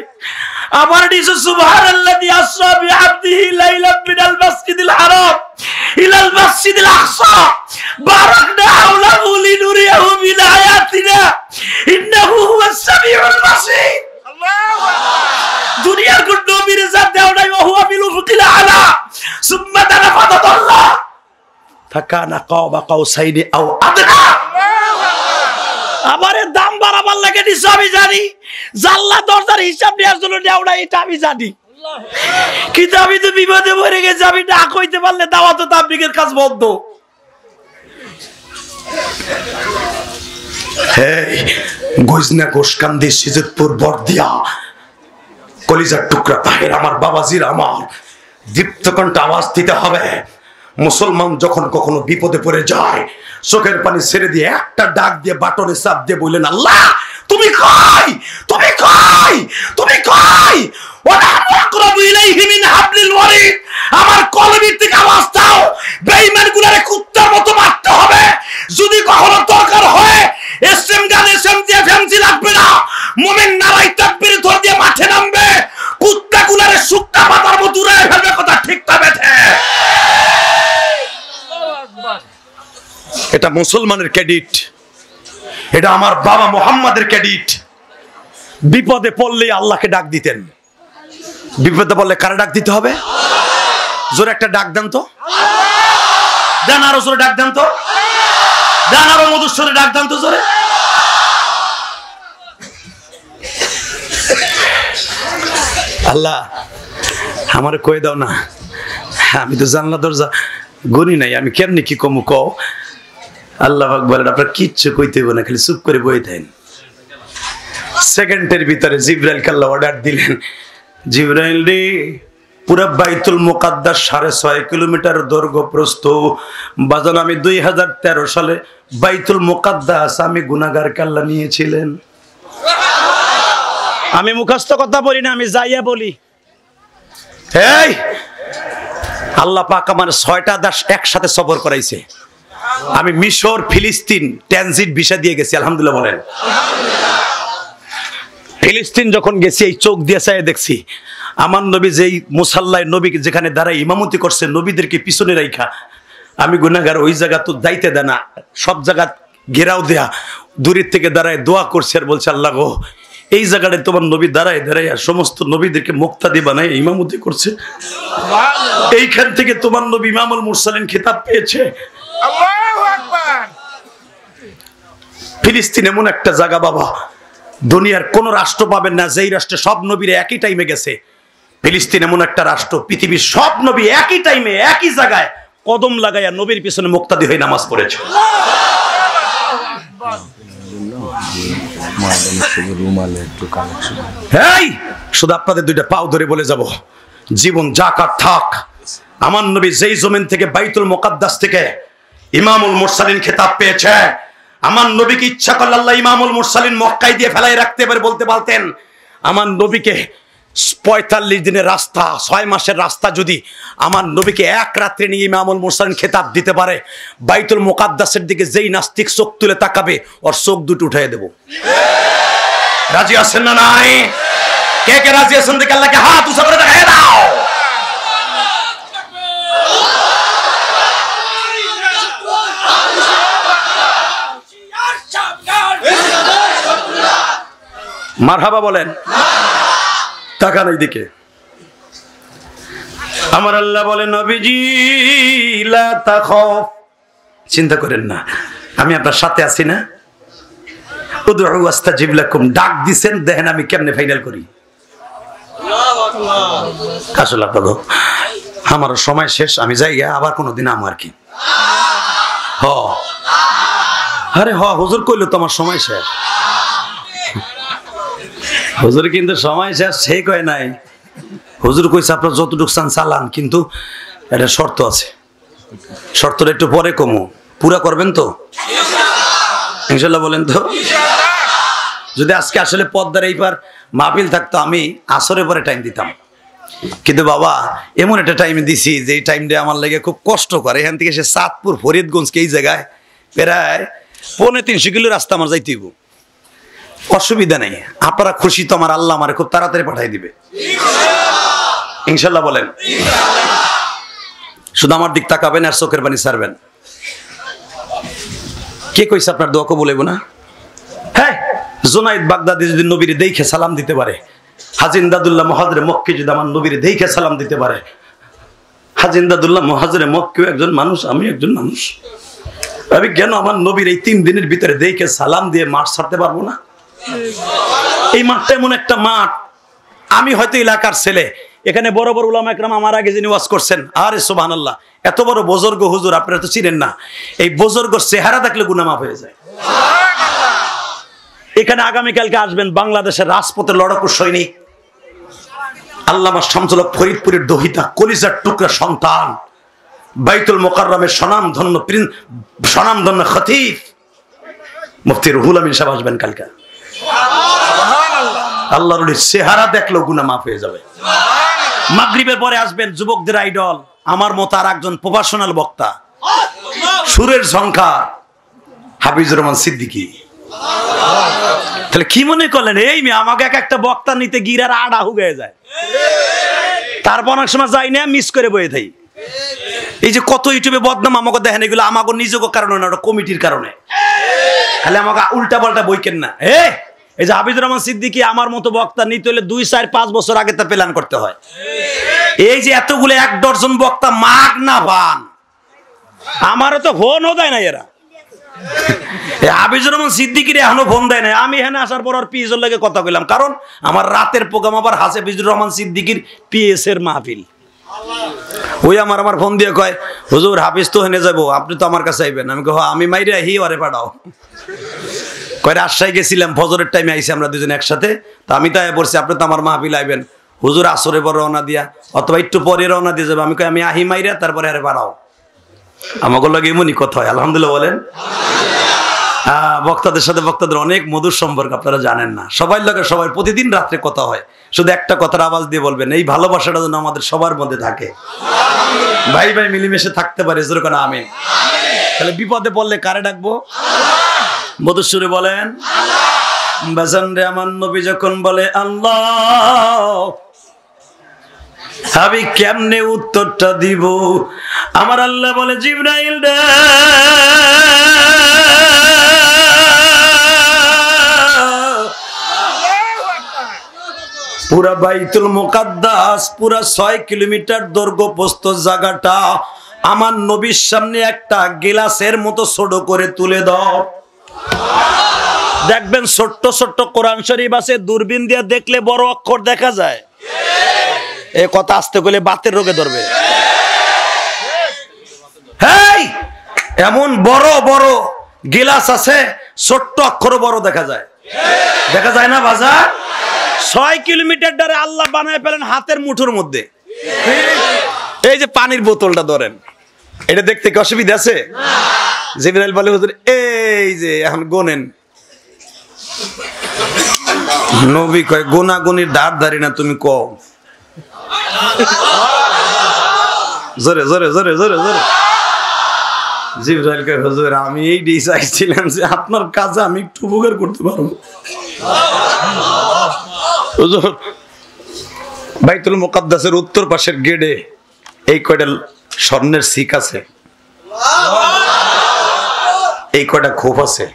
আমার দিছে সুবহানাল্লাযী আসরা বিআবদিহি লাইলাম মিনাল মাসজিদিল হারাম ইলাল মাসজিদিল আকসা বারাকনা হাওলাহু লিনুরিয়াহু মিন আয়াতিনা ইন্নাহু হুয়াস সামিউল বাসীর। আল্লাহু আকবার। দুনিয়ার কোন নবীর জাত দেও নাই, ওয়া হুয়া বিল উফকিল আলা সুম্মা তানাফাদাল্লাহ ফাকানা কাওবা কাউসাইনি আও আদনা। আমারে দাম বাড়াবার লাগে দিছো আমি জানি, জানলা দরজার হিসাব নেওয়ার জন্য নেও না এটা আমি জানি, কিন্তু আমি তো বিপদে পড়ে গেছি। আমি না কইতে পারলে দাওয়াত তাবলীগের কাজ বন্ধ। গজনা গোশকান্দি সিজতপুর বর্দিয়া কলিজার টুকরা তাহের আমার বাবাজির, আমার দীপ্ত কণ্ঠে আওয়াজ দিতে হবে। মুসলমান যখন কখনো বিপদে পড়ে যায়, চোখের পানি ছেড়ে দিয়ে একটা ডাক দিয়ে বাটনে চাপ দিয়ে বললেন, আল্লাহ তুমি কই, তুমি কই, তুমি কই? আমার কলমের থেকে আওয়াজ দাও, বেঈমানগুলোরে কুত্তার মতো মারতে হবে। যদি কখনো দরকার হয় এসএম গান এসএম দিয়ে ফ্যান্সি লাগবে না, মুমিন নারাই তাকবীর ধরে দিয়ে মাঠে নামবে, কুত্তাগুলোরে শুকনা পাতার মতো উড়ায় ফেলবে। কথা ঠিক না বেঠে? এটা মুসলমানের ক্রেডিট, এটা আমার বাবা মুহাম্মাদের ক্রেডিট। বিপদে পড়লে আল্লাহকে ডাক দিতেন। বিপদে পড়লে কারে ডাক দিতে হবে? জোরে একটা ডাক দেন তো, দেন আরো জোরে ডাক দেন তো, দেন আরো মধুস্বরে ডাক দেন তো জোরে। আল্লাহ আমারে কই দাও না, আমি তো জানলা দরজা গুনি নাই, আমি কেমনি কি কমু কও। আল্লাহ আকবার। আপনার কিচ্ছু কইতে হবে না, খালি চুপ করে বই থাকেন। সেকেন্ডের ভিতরে জিবরাইলকে আল্লাহ অর্ডার দিলেন, জিবরাইল রে পুরা বাইতুল মুকাদ্দাস 6.5 কিলোমিটার দৈর্ঘ্য প্রস্থ। বাজান আমি 2013 সালে বাইতুল মুকাদ্দাস আমি গুনাহগারকে আল্লাহ নিয়েছিলেন। আমি মুখস্থ কথা বলি না, আমি যাইয়া বলি। এই আল্লাহ পাক আমার 6টা দেশ একসাথে সফর করাইছে। আমি মিশর, ফিলিস্তিন ট্রানজিট ভিসা দিয়ে গেছি, আলহামদুলিল্লাহ বলেন। ফিলিস্তিন যখন গেছি এই চোখ দিয়ে চাই দেখছি আমার নবী যেই মুসাল্লায় নবী যেখানে দাঁড়ায় ইমামতি করছে, নবীদেরকে পিছনে রাইখা আমি গুনাহগার ওই জায়গা তো যাইতে দেনা, সব জায়গা ঘেরাও দেয়া, দূরের থেকে দাঁড়ায় দোয়া করছে আর বলছে, আল্লাহ গো এই জায়গাটায় তোমার নবী দাঁড়ায় দাঁড়ায় সমস্ত নবীদেরকে মুক্তাদি বানায় ইমামতি করছে। এইখান থেকে তোমার নবী ইমামুল মুরসালিন খেতাব পেয়েছে। আল্লাহু আকবার। ফিলিস্তিন এমন একটা জায়গা বাবা, দুনিয়ার কোন রাষ্ট্র পাবেন না যেই রাষ্ট্রে সব নবীরা একই টাইমে গেছে। ফিলিস্তিন এমন একটা রাষ্ট্র, পৃথিবীর সব নবী একই টাইমে একই জায়গায় কদম লাগাইয়া নবীর পিছনে মুক্তাদি হয়ে নামাজ পড়েছে। শুধু আপনাদের দুইটা পাও ধরে বলে যাব, জীবন যাকার থাক, আমার নবী যেই জমিন থেকে বাইতুল মুকাদ্দাস থেকে ইমামুল মুরসালিন খেতাব পেয়েছে, আমার নবীকে ইচ্ছা করলে আল্লাহ ইমামুল মুরসালিন মক্কায় দিয়ে ফেলাই রাখতে পারে। বলতে পারতেন আমার নবীকে 45 দিনের রাস্তা, 6 মাসের রাস্তা যদি আমার নবীকে এক রাত্রে নিয়ে ইমামুল মুরসালিন খেতাব দিতে পারে, বাইতুল মুকাদ্দাসের দিকে যেই নাস্তিক চোখ তুলে তাকাবে ওর চোখ দুটো উঠিয়ে দেব। রাজি আছেন না নাই? কে কে রাজি আছেন দেখে আল্লাহকে হাত উঁচা করে দেখায় দাও। মারহাবা বলেন। তাকান এই দিকে। আমার আল্লাহ বলেন নবীজি লা তাখাফ, চিন্তা করেন না, আমি আপনার সাথে আছি না। উদউ আস্তাজিব লাকুম, ডাক দিবেন, দেখেন আমি কেমনে ফাইনাল করি। আসলে আপনাদের আমার সময় শেষ, আমি যাই আবার কোনোদিন আমার কি আরে হুজুর কইলো তোমার সময় শেষ। হুজুর কিন্তু সময় শেষ সে কয় নাই, হুজুর কইছে আপনার যতটুকু চান চালান, কিন্তু একটা শর্ত আছে, শর্তটা একটু পরে কমু, পুরা করবেন তো ইনশাল্লাহ? বলেন তো। যদি আজকে আসলে পদ্মার এইবার মাহফিল থাকতো আমি আসরের পরে টাইম দিতাম, কিন্তু বাবা এমন একটা টাইমে দিছি যে এই টাইমটা আমার লাগে খুব কষ্ট করে। এখান থেকে সে চাঁদপুর ফরিদগঞ্জকে এই জায়গায় প্রায় 350 কিলো রাস্তা আমার যাইতে হইব। অসুবিধা নেই, আপনারা খুশি তো আমার আল্লাহ আমারে খুব তাড়াতাড়ি পাঠাই দিবে ইনশাল্লাহ। বলেন শুধু আমার দিক তাকাবেন আর চোখের পানি ছাড়বেন। কে কইছে আপনার দোয়া কবুল হইব না? হ্যাঁ, জুনাইদ বাগদাদি যদি নবীরে দেখে সালাম দিতে পারে, হাজিন্দাদুল্লাহ মুহাজিরে মক্কি যদি আমার নবীরে দেখে সালাম দিতে পারে, হাজিন্দাদুল্লাহ মুহাজিরে মক্কিও একজন মানুষ, আমি একজন মানুষ, আমি কেন আমার নবীর এই 3 দিনের ভিতরে দেখে সালাম দিয়ে মাঠ ছাড়তে পারবো না? এই মাঠটা এমন একটা মাঠ, আমি হয়তো এলাকার ছেলে, এখানে বড় বড় উলামা একরাম আমার আগে যিনি ওয়াজ করছেন, আরে সুবহানাল্লাহ, এত বড় বুজুর্গ হুজুর আপনারা তো চিনেন না, এই বুজুর্গর চেহারা দেখলে গুনাহ মাফ হয়ে যায়। এখানে আগামীকালকে আসবেন বাংলাদেশের রাজপথের লড়াকু সৈনিক আল্লামা শামসুল হক ফরিদপুরের দহিতা কলিজার টুকরা সন্তান, বাইতুল মুকাররমের স্বনামধন্য খতিব মুফতি রুহুল আমিন সাহেব আসবেন কালকে। আল্লাহর ওলি চেহারা দেখলেও গুনাহ মাফ হয়ে যাবে। মাগরিবের পরে আসবেন যুবকদের আইডল, আমার মতো আর একজন প্রফেশনাল বক্তা, সুরের ঝংকার হাফিজুর রহমান সিদ্দিকী। তাহলে কি মনে করলেন এই মেয়ে আমাকে একটা বক্তা নিতে গিরার আড়া হুগে যায়, তারপর অনেক সময় যাই না মিস করে বয়ে থাই। এই যে কত ইউটিউবে বদনাম আমাকে দেখেন, এগুলো আমাকে নিজেকে কারণে না, ওটা কমিটির কারণে। খালি আমাকে উল্টা পাল্টা বই কেন না। এই যে হাফিজুর রহমান সিদ্দিকী আমার মতো বক্তা নিতে হলে 2, 4, 5 বছর আগে তা প্ল্যান করতে হয়। এই যে এতগুলো 1 ডজন বক্তা মাগ না পান, আমারও তো ফোনও দেয় না এরা। হাফিজুর রহমান সিদ্দিকীর এখনো ফোন দেয় না। আমি এখানে আসার পর আর পিএসের লাগে কথা কইলাম, কারণ আমার রাতের প্রোগ্রাম আবার হাফিজুর রহমান সিদ্দিকীর পিএস এর মাহফিল। ওই আমার ফোন দিয়ে কয়, হুজুর হাফিজ তো হেনে যাবো, আপনি তো আমার কাছে আইবেন। আমি কই আমি মাইরে হি ওরে পাঠাও। কয় রাজশাহী গেছিলাম, ফজরের টাইমে আইছি আমরা দুজন একসাথে, তা আমি তাই বলছি আপনি তো আমার মাহফিল আইবেন, হুজুর আসরে পর রওনা দিয়া অথবা একটু পরে রওনা দিয়ে যাবে। আমি কই আমি আহি মাইরা তারপরে আরে পাঠাও। আমাকে লাগে এমনই কথা হয়, আলহামদুলিল্লাহ বলেন। বক্তাদের সাথে বক্তাদের অনেক মধুর সম্পর্ক, আপনারা জানেন না। সবাই লাগে সবাই প্রতিদিন রাত্রে কথা হয়, শুধু একটা কথার আওয়াজ দিয়ে বলবেন এই ভালোবাসাটা যেন আমাদের সবার মধ্যে থাকে, ভাই ভাই মিলেমিশে থাকতে পারে। যেরকম আমিন। তাহলে বিপদে পড়লে কারে ডাকবো? মধুর সুরে বলেন বাজান রে আমার নবী যখন বলে আল্লাহ, আমি কেমনে উত্তরটা দিব? আমার আল্লাহ বলে জিবরাইল রে পুরা বাইতুল মুকাদ্দাস পুরা 6 কিলোমিটার দৈর্ঘ্য প্রস্থ জায়গাটা আমার নবীর সামনে একটা গিলাসের মতো ছোট করে তুলে দাও। দেখবেন ছোট্ট ছোট্ট কোরআন শরীফ আছে, দূরবীন দিয়ে দেখলে বড় অক্ষর দেখা যায়। এই কথা আস্তে করলে বাতের রোগে ধরবে। হেই, এমন বড় বড় গিলাস আছে, ছোট্ট অক্ষর বড় দেখা যায়। দেখা যায় না বাজার? 6 কিলোমিটার ডারে আল্লাহ বানায় ফেলেন হাতের মুঠোর মধ্যে। এই যে পানির বোতলটা ধরেন, এটা দেখতে কি অসুবিধা আছে? জিবরাইল বলে হুজুর এই যে এখন গোনেন। নবী কয় গোনাগুনির ধার ধারি না, তুমি কও। জোরে জোরে জোরে জোরে জোরে। জিবরাইল কয় হুজুর আমি এই চাইছিলাম যে আপনার কাজে আমি একটু উপকার করতে পারবো। হুজুর বাইতুল মুকাদ্দাসের উত্তর পাশের গেটে এই কয়টা স্বর্ণের শিক আছে, এই কয়টা খোপ আছে।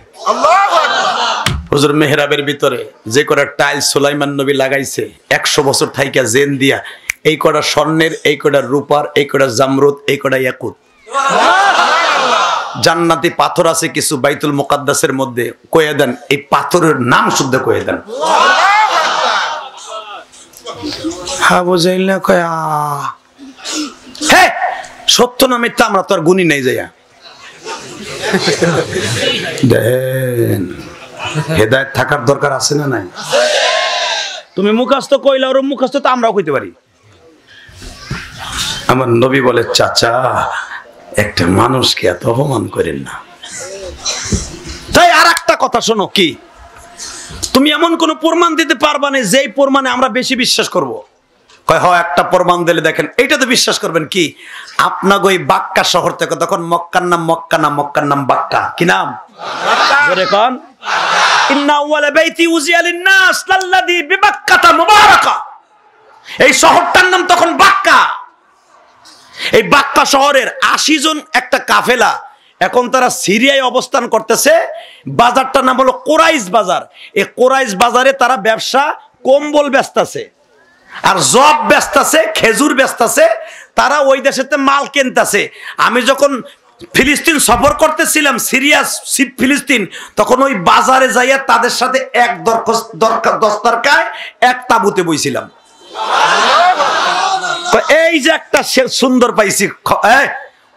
হুজুর মেহরাবের ভিতরে যে কয়টা টাইলস সুলাইমান নবী লাগাইছে 100 বছর থাইকা জেন দিয়া, এই কয়টা স্বর্ণের, এই কয়টা রূপার, এই কয়টা জামরুদ, এই কয়টা ইয়াকুত। জান্নাতি পাথর আছে কিছু বাইতুল মুকাদ্দাসের মধ্যে, কয়ে দেন এই পাথরের নাম শুদ্ধ কয়ে দেন। হ্যাঁ বুঝাইল না কয় সত্য না মিথ্যা আমরা তো আর গুণী নেই যাইয়া দেন। হেদায়েত থাকার দরকার আছে না নাই? তুমি মুখস্থ কইলা, ওর মুখস্থ তো আমরাও কইতে পারি। আমার নবী বলে চাচা একটা মানুষকে এত অপমান করেন না। তাই আর একটা কথা শোনো, কি তুমি এমন কোন প্রমাণ দিতে পারবা না যেই প্রমাণে আমরা বেশি বিশ্বাস করব? কয় হয় একটা প্রমাণ দিলে দেখেন এইটা তো বিশ্বাস করবেন। কি আপনাকে ওই বাক্কা শহর থেকে, তখন মক্কার নাম মক্কা না, মক্কার নাম বাক্কা। কি নাম? জোরে কোন। ইন্না আউয়ালা বাইতি উজিয়া লিন-নাস লাল্লাযী বিবাক্কাতা মুবারাকা। এই শহরটার নাম তখন বাক্কা। এই বাক্কা শহরের 80 জন একটা কাফেলা, এখন তারা সিরিয়ায় অবস্থান করতেছে। বাজারটার নাম হলো কোরাইশ বাজার। এই কোরাইশ বাজারে তারা ব্যবসা কম্বল বেচতেছে, আর জব বেচতেছে, খেজুর বেচতেছে। তারা ওই দেশেতে মাল কিনতেছে। আমি যখন ফিলিস্তিন সফর করতেছিলাম, সিরিয়া ফিলিস্তিন, তখন ওই বাজারে যাইয়া তাদের সাথে এক দস্তরখায় এক তাঁবুতে বইছিলাম। এই যে একটা সুন্দর পাইছি,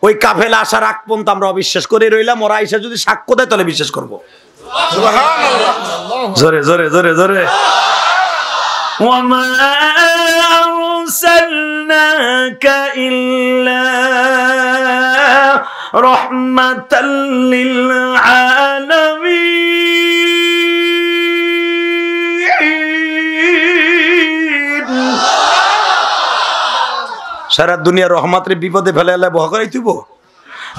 ওই কাফেলা আসার আগ পর্যন্ত আমরা অবিশ্বাস করে রইলাম। ওরা আইসা যদি সাক্ষ্য দেয় তাহলে বিশ্বাস করবো। জোরে জোরে জোরে জোরে। وَمَا أَرْسَلْنَاكَ إِلَّا رَحْمَةً لِلْعَالَمِينَ। সারা দুনিয়া রহমতের বিপদে ফেলে আল্লাহ ভয় করাই দিব।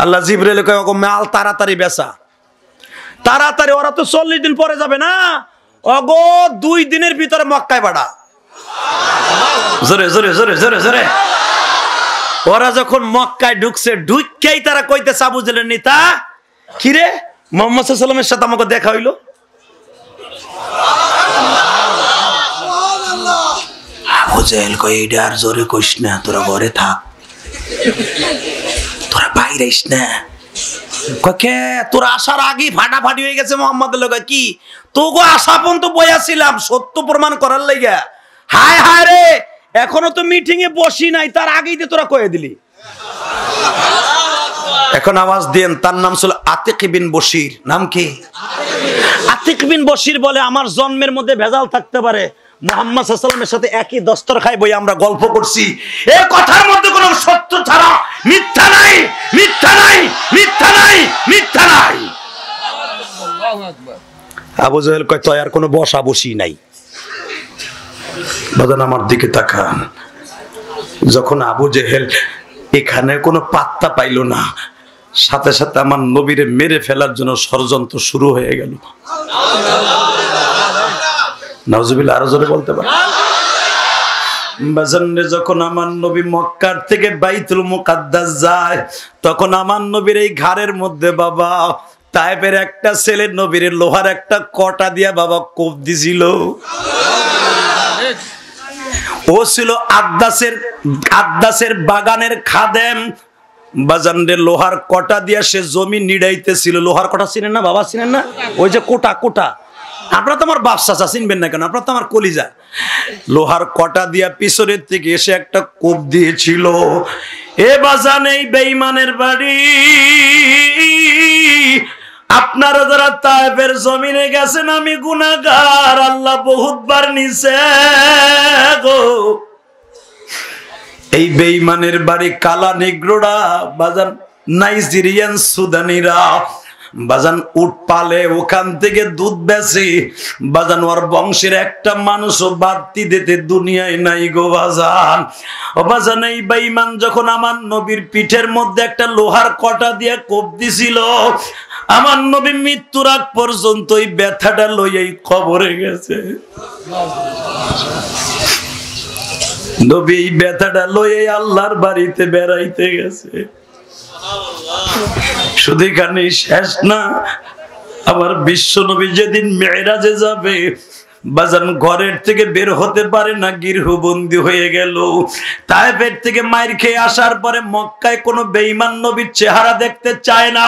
আল্লাহ জিবরাইল কয় ওগো মাল তাড়াতাড়ি বেচা, তাড়াতাড়ি। ওরা তো 40 দিন পরে যাবে না, অগো 2 দিনের ভিতরে মক্কায় বাড়া। জোরে জোরে জোরে জোরে জোরে। ওরা যখন মক্কায় ঢুকছে, ঢুককেই তারা কইতেছে আবু জেহেলের নেতা, কিরে মুহাম্মদ সাল্লাল্লাহু আলাইহি ওয়াসাল্লামের সাথে আমাকে দেখা হইলো। আবু জেহেল কই এইটা আর জোরে কইস না, তোরা ঘরে থাক, তোরা বাইরে আইস না। কে তোরা আসার আগেই ফাটাফাটি হয়ে গেছে মুহাম্মাদের লগে। কি তোগো আশা পর্যন্ত বইয়াছিলাম সত্য প্রমাণ করার লাইগা। হায় হায় রে, এখনো তো মিটিং এ বসি নাই, তার আগেই তো তোরা কয়ে দিলি। এখন আওয়াজ দেন, তার নাম ছিল আতিক বিন বশির। নাম কি? আতিক বিন বশির বলে আমার জন্মের মধ্যে ভেজাল থাকতে পারে, মুহাম্মদ সাল্লাল্লাহু আলাইহি ওয়াসাল্লামের সাথে একই দস্তরখায় বই আমরা গল্প করছি। এই কথার মধ্যে কোনো সত্য ছাড়া মিথ্যা নাই, মিথ্যা নাই, মিথ্যা নাই, মিথ্যা নাই। আবু জেহেল কয় তো আর কোনো বসা বসি নাই। বাজান আমার দিকে তাকান। যখন আবু জেহেল এখানে কোনো পাত্তা পাইল না, সাথে সাথে আমার নবীরে মেরে ফেলার জন্য ষড়যন্ত্র শুরু হয়ে গেল। নাউজুবিল্লাহ, আরো জোরে বলতে পারে। বাজানরে যখন আমার নবী মক্কার থেকে বাইতুল মুকাদ্দাস যায়, তখন আমার নবীর এই ঘাড়ের মধ্যে বাবা তায়েফের একটা ছেলে নবীর লোহার একটা কটা দিয়া বাবা কোপ দিছিল। ও ছিল আদ্দাসের বাগানের খাদেম। বাজান রে, লোহার কটা দিয়া সে জমি নিড়াইতেছিল। লোহার কটা চিনেন না বাবা, চিনেন না? ওই যে কোটা, আপনারা তো আমার বাপ চাচা, চিনবেন না কেন? আপনারা তো আমার কলিজা। লোহার কটা দিয়া পিছনের থেকে এসে একটা কোপ দিয়েছিল। এ বাজান, এই বেঈমানের বাড়ি। আপনারা যারা তায়েফের জমিনে গেছেন, আমি গুনাহগার, আল্লাহ বহুতবার নিছে গো। এই বেঈমানের বাড়ি কালা নেগ্রোরা বাজান, নাইজেরিয়ান সুদানিরা বাজান উট পালে, ওখান থেকে দুধ বেচে বাজান। ওর বংশের একটা মানুষও বাড়তি দিতে দুনিয়ায় নাই গো বাজান। ও বাজান, এই বেঈমান যখন আমার নবীর পিঠের মধ্যে একটা লোহার কটা দিয়ে কোপ দিছিল, আমার নবী মৃত্যুর আগ পর্যন্ত এই ব্যথাটা লইয়াই কবরে গেছে। নবী এই ব্যথাটা লইয়াই আল্লাহর বাড়িতে বেড়াইতে গেছে। শুধু এখানে শেষ না, আমার বিশ্ব নবী যেদিন মেরাজে যাবে বাজান, ঘরের থেকে বের হতে পারে না, গৃহবন্দী হয়ে গেল। তায়েফের থেকে মাইর খেয়ে আসার পরে মক্কায় কোনো বেঈমান নবীর চেহারা দেখতে চায় না।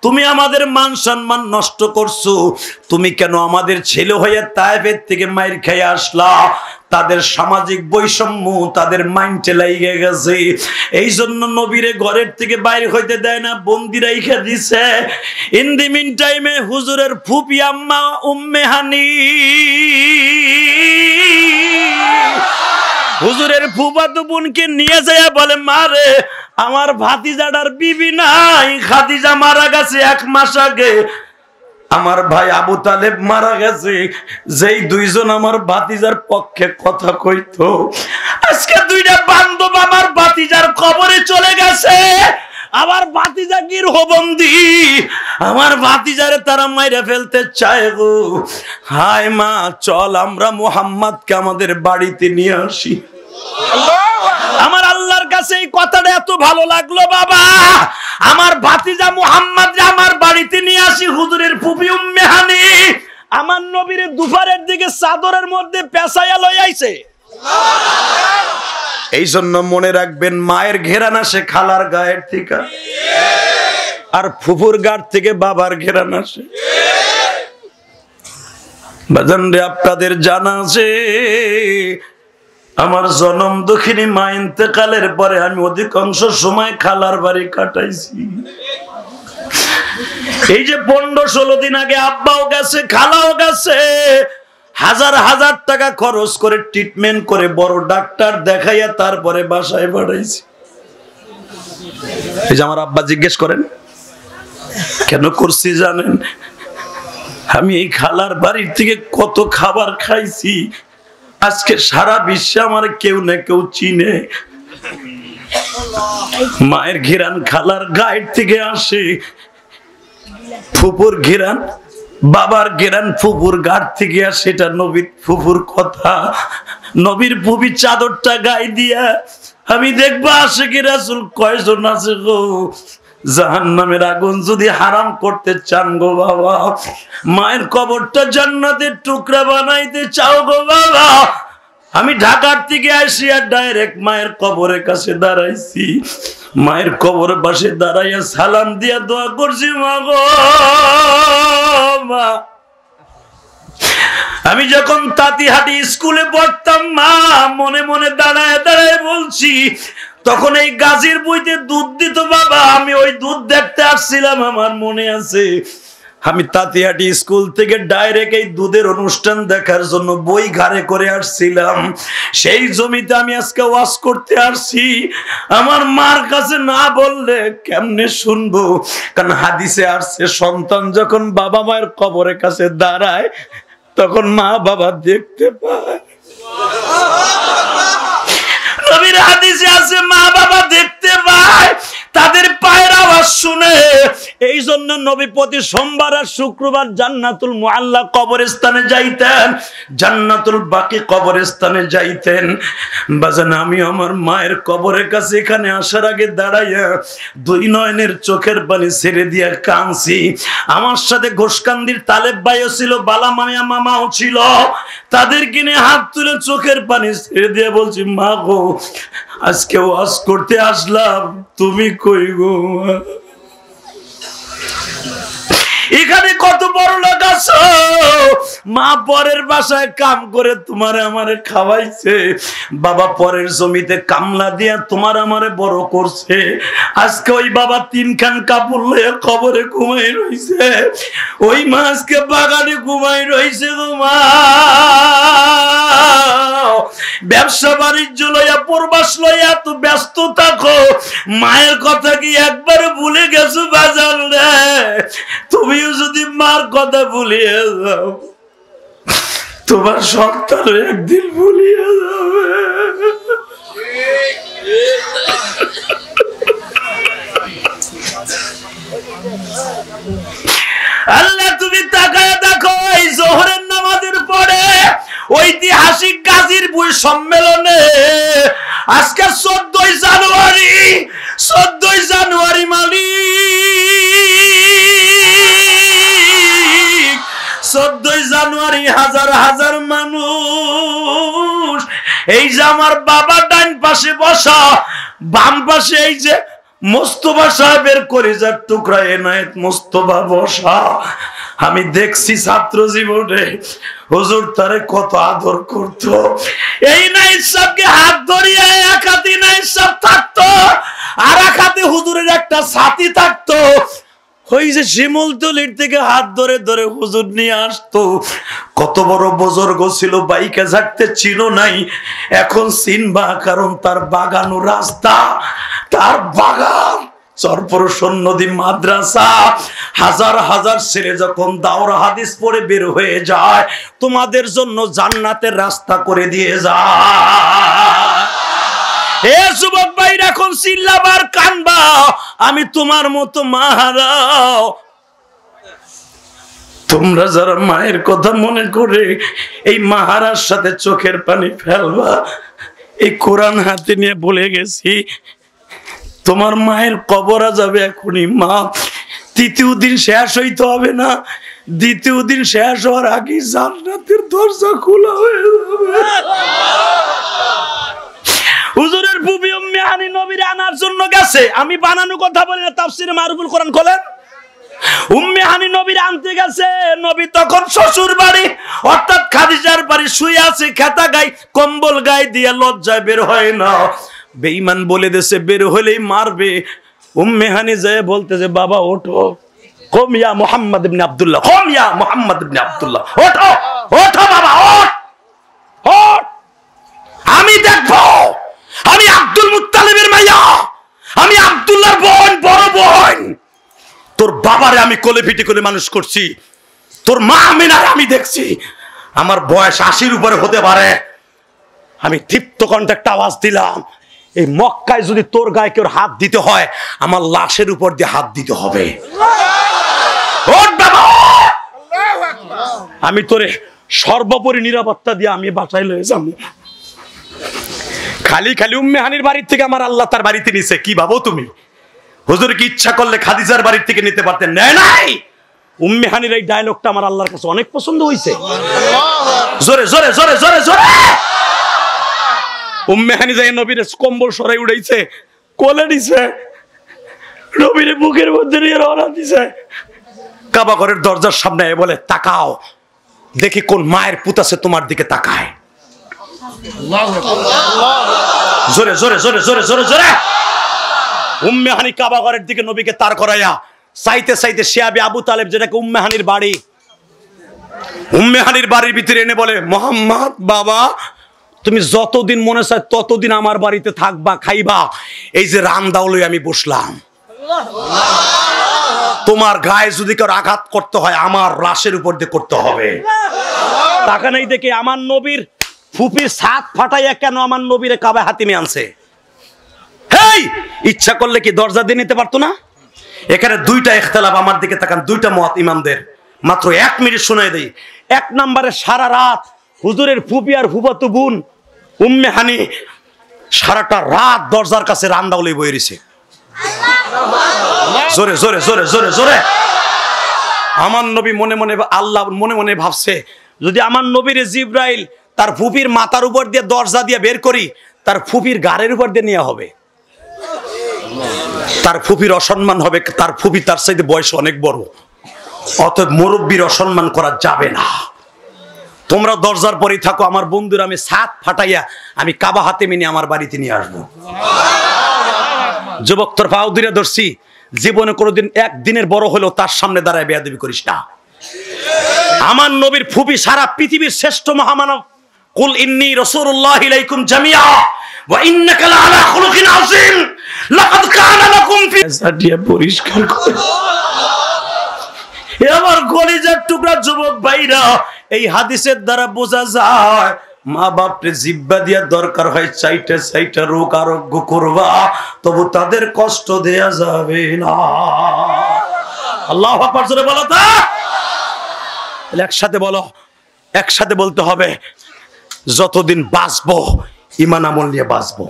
তুমি আমাদের মান সম্মান নষ্ট করছো, তুমি কেন আমাদের ছেলে হয়ে তায়েফের থেকে মাইর খেয়ে আসলা? তাদের সামাজিক বৈষম্য তাদের মাইন্ডে লাগিয়ে গেছে, এই জন্য নবীরে ঘরের থেকে বাইরে হইতে দেয় না, বন্দি রাইখা দিছে। ইন দি মিন টাইমে হুজুরের ফুপি আম্মা উম্মে হানি, হুজুরের ফুফাতো বোনকে নিয়ে যায়, বলে মারে, আমার ভাতিজাটার বিবি নাই, খাদিজা মারা গেছে 1 মাস আগে। আমার ভাই আবু তালেব মারা গেছে। যেই দুইজন আমার ভাতিজার পক্ষে কথা কইতো, আজকে 2টা বান্ধব আমার ভাতিজার কবরে চলে গেছে। আমার ভাতিজা গৃহবন্দী, আমার ভাতিজারে তারা মাইরা ফেলতে চায় গো। হায় মা, চল আমরা মুহাম্মদকে আমাদের বাড়িতে নিয়ে আসি। আমার আল্লাহর কাছে এই কথাটা এত ভালো লাগলো বাবা, আমার ভাতিজা মুহাম্মদ আমার বাড়িতে নিয়ে আসি। হুজুরের ফুফি উম্মে হানি আমার নবীর দুপুরের দিকে চাদরের মধ্যে পেঁচাইয়া লই আইছে। এই জন্য মনে রাখবেন, মায়ের ঘেরান আসে খালার গায়ের থেকে, আর ফুফুর গার থেকে বাবার ঘেরান আসে। বাজান রে, আপনাদের জানা আছে আমার জনম দক্ষিণী মা ইন্তেকালের পরে আমি অধিকাংশ সময় খালার বাড়ি কাটাইছি। এই যে 15-16 দিন আগে আব্বাও গেছে, খালাও গেছে, হাজার হাজার টাকা খরচ করে ট্রিটমেন্ট করে বড় ডাক্তার দেখাইয়া তারপরে বাসায় পাঠাইছি। এই যে আমার আব্বা জিজ্ঞেস করেন কেন করছি জানেন? আমি এই খালার বাড়ির থেকে কত খাবার খাইছি, আজকে সারা বিশ্বে আমার কেউ না কেউ চিনে। মায়ের ঘিরান খালার গায়ের থেকে আসে, ফুপুর ঘিরান বাবার ঘিরান ফুপুর গাড় থেকে আসে। এটা নবীর ফুপুর কথা। নবীর ফুপি চাদরটা গায়ে দিয়া আমি দেখবো আশিকি রাসূল কয়জন আছে গো। জাহান্নামের আগুন যদি হারাম করতে চান গো বাবা, মায়ের কবরটা জান্নাতের টুকরা বানাইতে চাও গো বাবা, আমি ঢাকার থেকে আসি আর ডাইরেক্ট মায়ের কবরের কাছে দাঁড়াইছি। মায়ের কবরের পাশে দাঁড়াইয়া সালাম দিয়া দোয়া করছি, মা গো মা। আমি যখন তাঁতিহাটি স্কুলে পড়তাম, মা মনে মনে দাঁড়ায় দাঁড়ায় বলছি, তখন এই গাছের বইতে দুধ দিত বাবা, আমি ওই দুধ দেখতে আসছিলাম, আমার মনে আছে। আমি তাঁতিহাটি স্কুল থেকে ডাইরেক্ট এই দুধের অনুষ্ঠান দেখার জন্য বই ঘাড়ে করে আসছিলাম। সেই জমিতে আমি আজকে ওয়াজ করতে আসছি। আমার মার কাছে না বললে কেমনে শুনবো? কারণ হাদিসে আসছে, সন্তান যখন বাবা মায়ের কবরের কাছে দাঁড়ায় তখন মা বাবা দেখতে পায়। নবীর হাদিসে আছে, মা বাবা দেখতে পায়, তাদের পায়ের আওয়াজ শুনে। এই জন্য নবী প্রতি সোমবার আর শুক্রবার জান্নাতুল মুআল্লা কবরস্থানে যাইতেন, জান্নাতুল বাকি কবরস্থানে যাইতেন। বাজান আমি আমার মায়ের কবরের কাছে এখানে আসার আগে দাঁড়াইয়া দুই নয়নের চোখের পানি ছেড়ে দিয়া কাঁদছি। আমার সাথে ঘোষকান্দির তালেব ভাইও ছিল, বালা মামাও ছিল, তাদের কিনে হাত তুলে চোখের পানি ছেড়ে দিয়ে বলছি, মা গো আজকে ওয়াজ করতে আসলাম, তুমি কই গো? এখানে কত বড় লোক আছো, মা পরের বাসায় কাম করে তোমারে আমারে খাওয়াইছে, বাবা পরের জমিতে কামলা দিয়া তোমার আমারে বড় করছে। আজকে ওই বাবা 3 খান কাপড় লয়ে কবরে ঘুমাই রইছে, ওই মা আজকে বাগানে ঘুমাই রইছে। মা ব্যবসা বাণিজ্য লইয়া প্রবাস লইয়া তো ব্যস্ত থাকো, মায়ের কথা কি একবার ভুলে গেছো বাজার রে? তুমিও যদি মার কথা ভুলিয়ে যাও, তোমার সন্তান একদিন ভুলিয়ে যাবে। আল্লাহ তুমি তাকায় দেখো, এই জোহরের নামাজের পরে ঐতিহাসিক গাজীর বই সম্মেলনে আজকে 14 জানুয়ারি মালিক 14 জানুয়ারি হাজার হাজার মানুষ, এই যে আমার বাবা ডান পাশে বসা, বাম পাশে এই যে মোস্তফা সাহেবের কলিজার টুকরা এনায়েত মোস্তফা বসা, আমি দেখছি ছাত্র জীবনে হুজুর তারে কত আদর করত। এই নায়েত সাহেবকে হাত ধরিয়ে এক হাতে নায়েত সাহেব থাকতো, আর এক হাতে হুজুরের একটা ছাতি থাকতো। ওই যে শিমুলতলির থেকে হাত ধরে ধরে হুজুর নিয়ে আসতো। কত বড় বুজুর্গ ছিল, বাইকে ঝাঁকতে চিনো নাই, এখন চিনবা, কারণ তার বাগানো রাস্তা, তার বাগান চরপরশন নদী মাদ্রাসা। হাজার হাজার ছেলে যখন দাওরা হাদিস পড়ে বের হয়ে যায়, তোমাদের জন্য জান্নাতের রাস্তা করে দিয়ে যায়। এ যুবক ভাইরা এখন চিল্লাবার কানবা, আমি তোমার মতো মা হারাও। তোমরা যারা মায়ের কথা মনে করে এই মাহারার সাথে চোখের পানি ফেলবা, এই কোরআন হাতে নিয়ে বলে গেছি, তোমার মায়ের কবরা যাবে এখনই। মা 3য় দিন শেষ হইতে হবে না, 2য় দিন শেষ হওয়ার আগে জান্নাতের দরজা খোলা হয়ে যাবে। হুজুরের বুবি উম্মে হানি নবীরে আনার জন্য গেছে, আমি বানানো কথা বলি না, তাফসিরে মারুফুল কোরআন খোলেন। উম্মে হানি নবীরে আনতে গেছে, নবী তখন শ্বশুর বাড়ি অর্থাৎ খাদিজার বাড়ি শুয়ে আছে, খেতা গায়ে কম্বল গায়ে দিয়ে, লজ্জায় বের হয় না। বেঈমান বলে দেশে বের হলেই মারবে। উম্মে হানি যায় বলতেছে, বাবা ওঠো, কম ইয়া মুহাম্মদ ইবনে আব্দুল্লাহ, কম ইয়া মুহাম্মদ ইবনে আব্দুল্লাহ, ওঠো ওঠো বাবা ওঠ ওঠ, আমি দেখবো, আমি আব্দুল মুত্তালিবের মাইয়া, আমি আব্দুল্লাহর বোন, বড় বোন। তোর বাবারে আমি কোলে পিঠে করে মানুষ করছি, তোর মা আমিনারে আমি দেখছি, আমার বয়স 80-র উপরে হতে পারে। আমি তৃপ্ত কণ্ঠে একটা আওয়াজ দিলাম, এই মক্কায় যদি তোর গায়ে কেউ হাত দিতে হয়, আমার লাশের উপর দিয়ে হাত দিতে হবে। আমি তোরে সর্বোপরি নিরাপত্তা দিয়ে আমি বাসায় লয়ে যাবো। খালি খালি উম্মে হানির বাড়ির থেকে আমার আল্লাহ তার বাড়িতে নিছে, কি ভাবো তুমি? হুজুর কি ইচ্ছা করলে খাদিজার বাড়ির থেকে নিতে পারতেন? নাই। উম্মে হানির এই ডায়লগটা আমার আল্লাহর কাছে অনেক পছন্দ হয়েছে। জোরে জোরে জোরে জোরে জোরে উম্মে হানি যায় নবীর কম্বল সরাই উড়াইছে, কোলে নিছে, নবীর বুকের মধ্যে নিয়ে রওনা দিছে। কাবা ঘরের দরজার সামনে বলে, তাকাও দেখি কোন মায়ের পুত আছে তোমার দিকে তাকায়। জোরে জোরে জোরে জোরে জোরে জোরে উম্মে হানি কাবা ঘরের দিকে নবীকে তার করাইয়া চাইতে চাইতে শিয়াবে আবু তালেব, যেটাকে উম্মে হানির বাড়ি, উম্মে হানির বাড়ির ভিতরে এনে বলে, মোহাম্মদ বাবা তুমি যতদিন মনে চায় ততদিন আমার বাড়িতে থাকবা, খাইবা, এই যে রান্দাও লই আমি বসলাম, তোমার গায়ে যদি কারো আঘাত করতে হয় আমার লাশের উপর দিয়ে করতে হবে। টাকা নেই দেখে আমার নবীর ফুপির ছাদ ফাটাইয়া কেন আমার নবীরে কাবায় হাতিমে আনছে? হেই, ইচ্ছা করলে কি দরজা দিয়ে নিতে পারতো না? এখানে দুইটা ইখতিলাফ, আমার দিকে তাকান, দুইটা মত ইমামদের, মাত্র 1 মিনিট শোনায় দেই। 1 নম্বরে সারা রাত হুজুরের ফুপি আর ফুফাতো বোন উম্মে হানি সারাটা রাত দরজার কাছে রান্দাউলি বই রইছে। জোরে জোরে জোরে জোরে জোরে। আমার নবী মনে মনে, আল্লাহ মনে মনে ভাবছে, যদি আমার নবীর জিব্রাইল তার ফুপির মাথার উপর দিয়ে দরজা দিয়ে বের করি, তার ফুপির গাড়ির উপর দিয়ে নেওয়া হবে, তার ফুপির অসম্মান হবে। তার ফুপি তার চাইতে বয়স অনেক বড়, অতএব মুরব্বীর অসম্মান করা যাবে না। তোমরা দরজার পরেই থাকো, আমার বন্ধুরা আমি ছাদ ফাটাইয়া আমি কাবা হাতে মিনি আমার বাড়িতে নিয়ে আসবো। যুবক তোর পাও দূরে ধরছি, জীবনে কোনোদিন একদিনের বড় হলেও তার সামনে দাঁড়ায় বেয়াদবি করিস না। আমার নবীর ফুপি সারা পৃথিবীর শ্রেষ্ঠ মহামানব। কুল ইন্নী রাসূলুল্লাহি ইলাইকুম জামিআ ওয়া ইন্নাকা লাআলা খুলুকিন আযীম লাকাদ কানা লাকুম ফি সাদিয়া পরিষ্কার করে। এ আমার কলিজার টুকরা যুবক ভাইরা, এই হাদিসের দ্বারা বোঝা যায় মা বাপরে জিব্বা দিয়া দরকার হয় চাইটা চাইটা রোগ আরোগ্য করবা, তবু তাদের কষ্ট দেয়া যাবে না। আল্লাহু আকবার, জোরে বলো তো। একসাথে বলো, একসাথে বলতে হবে, যতদিন বাঁচবো ঈমান আমল নিয়ে বাঁচবো।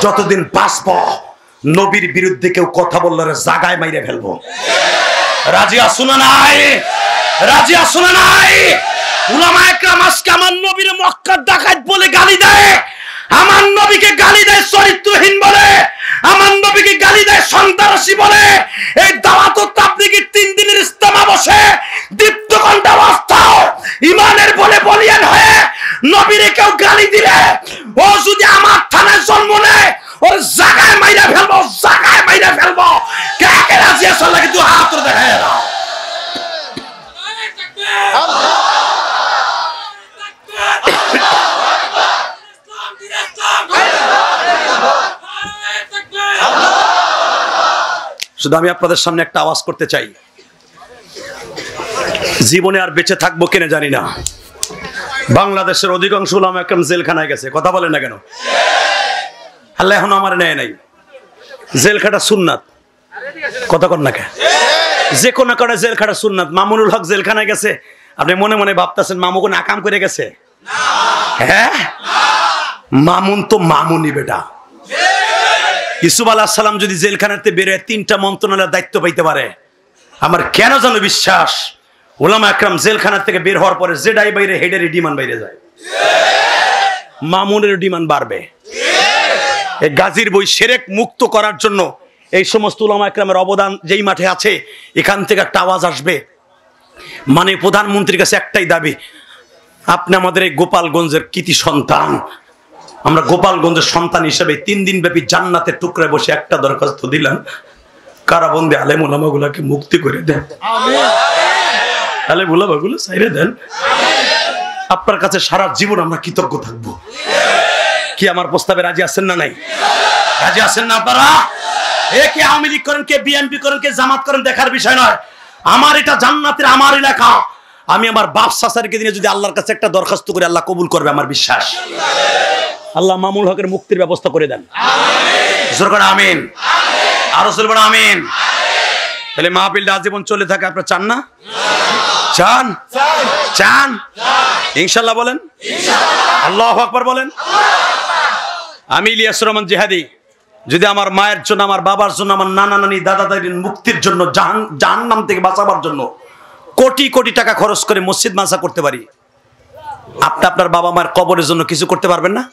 যতদিন বাঁচবো নবীর বিরুদ্ধে কেউ কথা বললে জাগায় মাইরে ফেলবো। রাজি আছো না নাই? রাজি আছো না নাই? উলামায়ে কেরাম আজকে আমার নবীর মক্কার ডাকাত বলে গালি দেয়, আমার নবীকে গালি দেয় চরিত্রহীন বলে, আমার নবীকে গালি দেয় সন্ত্রাসী বলে। এই দাওয়াত ও তাবলীগের 3 দিনের ইজতেমা বসে দীপ্ত কণ্ঠে অবস্থাও ঈমানের বলে বলিয়ান হয়ে নবীরে কেউ গালি দিলে, ও যদি আমার থানায় জন্ম নেয়, ওর জায়গায় মাইরা ফেলবো, জায়গায় মাইরা ফেলবো। কে কে রাজি আছো? লাগে তুই হাত ধরে দেখায় দাও। শুধু আমি আপনাদের সামনে একটা আওয়াজ করতে চাই, জীবনে আর বেঁচে থাকবো কিনা জানি না। বাংলাদেশের অধিকাংশ উলামায়ে কেরাম জেলখানায় গেছে, কথা বলেন না কেন? আল্লাহ এখন আমার নেয় নাই। জেল খাটা সুন্নাত, কথা কন না কেন? যে কোনো কারণে জেল খাটা সুন্নাত। মামুনুল হক জেলখানায় গেছে, আপনি মনে মনে ভাবতেছেন মামু কোন আকাম করে গেছে? হ্যাঁ, মামুন তো মামুনি বেটা। ইউসুফ আলাইহিস সালাম যদি জেলখানাতে বেরোয় 3টা মন্ত্রণালয়ের দায়িত্ব পাইতে পারে, আমার কেন যেন বিশ্বাস উলামায়ে কেরাম জেলখানা থেকে বের হওয়ার পরে জেডাই বাইরে হেডের ডিমান্ড বাইরে যায়, মামুনের ডিমান্ড বাড়বে। এই গাজীর বই সেরেক মুক্ত করার জন্য এই সমস্ত উলামায়ে কেরামের অবদান যেই মাঠে আছে, এখান থেকে একটা আওয়াজ আসবে। মানে প্রধানমন্ত্রীর কাছে একটাই দাবি, আপনি আমাদের এই গোপালগঞ্জের কৃতি সন্তান, আমরা গোপালগঞ্জের সন্তান হিসেবে 3 দিন ব্যাপী জান্নাতের টুকরায় বসে একটা দরখাস্ত দিলাম, কারাবন্দী আলেম উলামাগুলোকে মুক্তি করে দেন, আলেম উলামাগুলো ছাইরে দেন। আপনার কাছে সারা জীবন আমরা কৃতজ্ঞ থাকবো। কি আমার প্রস্তাবে রাজি আছেন না নাই? রাজি আছেন না আপনারা? এ কে আওয়ামী লীগ করেন, কে বিএনপি করেন, কে জামাত করেন দেখার বিষয় নয়। আমার এটা জান্নাতের আমার এলাকা। আমি আমার বাপ চাচারকে দিনে যদি আল্লাহর কাছে একটা দরখাস্ত করে আল্লাহ কবুল করবে, আমার বিশ্বাস। আল্লাহ মামুনুল হকের মুক্তির ব্যবস্থা করে দেন। জোর করে আমিন। আরো জোর করে আমিন। তাহলে মাহফিলটা আজীবন চলে থাকে, আপনারা চান না? চান? চান? ইনশাআল্লাহ বলেন, আল্লাহু আকবার বলেন। আমি ইলিয়াস রহমান জিহাদি যদি আমার মায়ের জন্য, আমার বাবার জন্য, আমার নানা নানি দাদা দাদির মুক্তির জন্য, জাহান্নাম থেকে বাঁচাবার জন্য কোটি কোটি টাকা খরচ করে মসজিদ মাদ্রাসা করতে পারি, আপনি আপনার বাবা মায়ের কবরের জন্য কিছু করতে পারবেন না?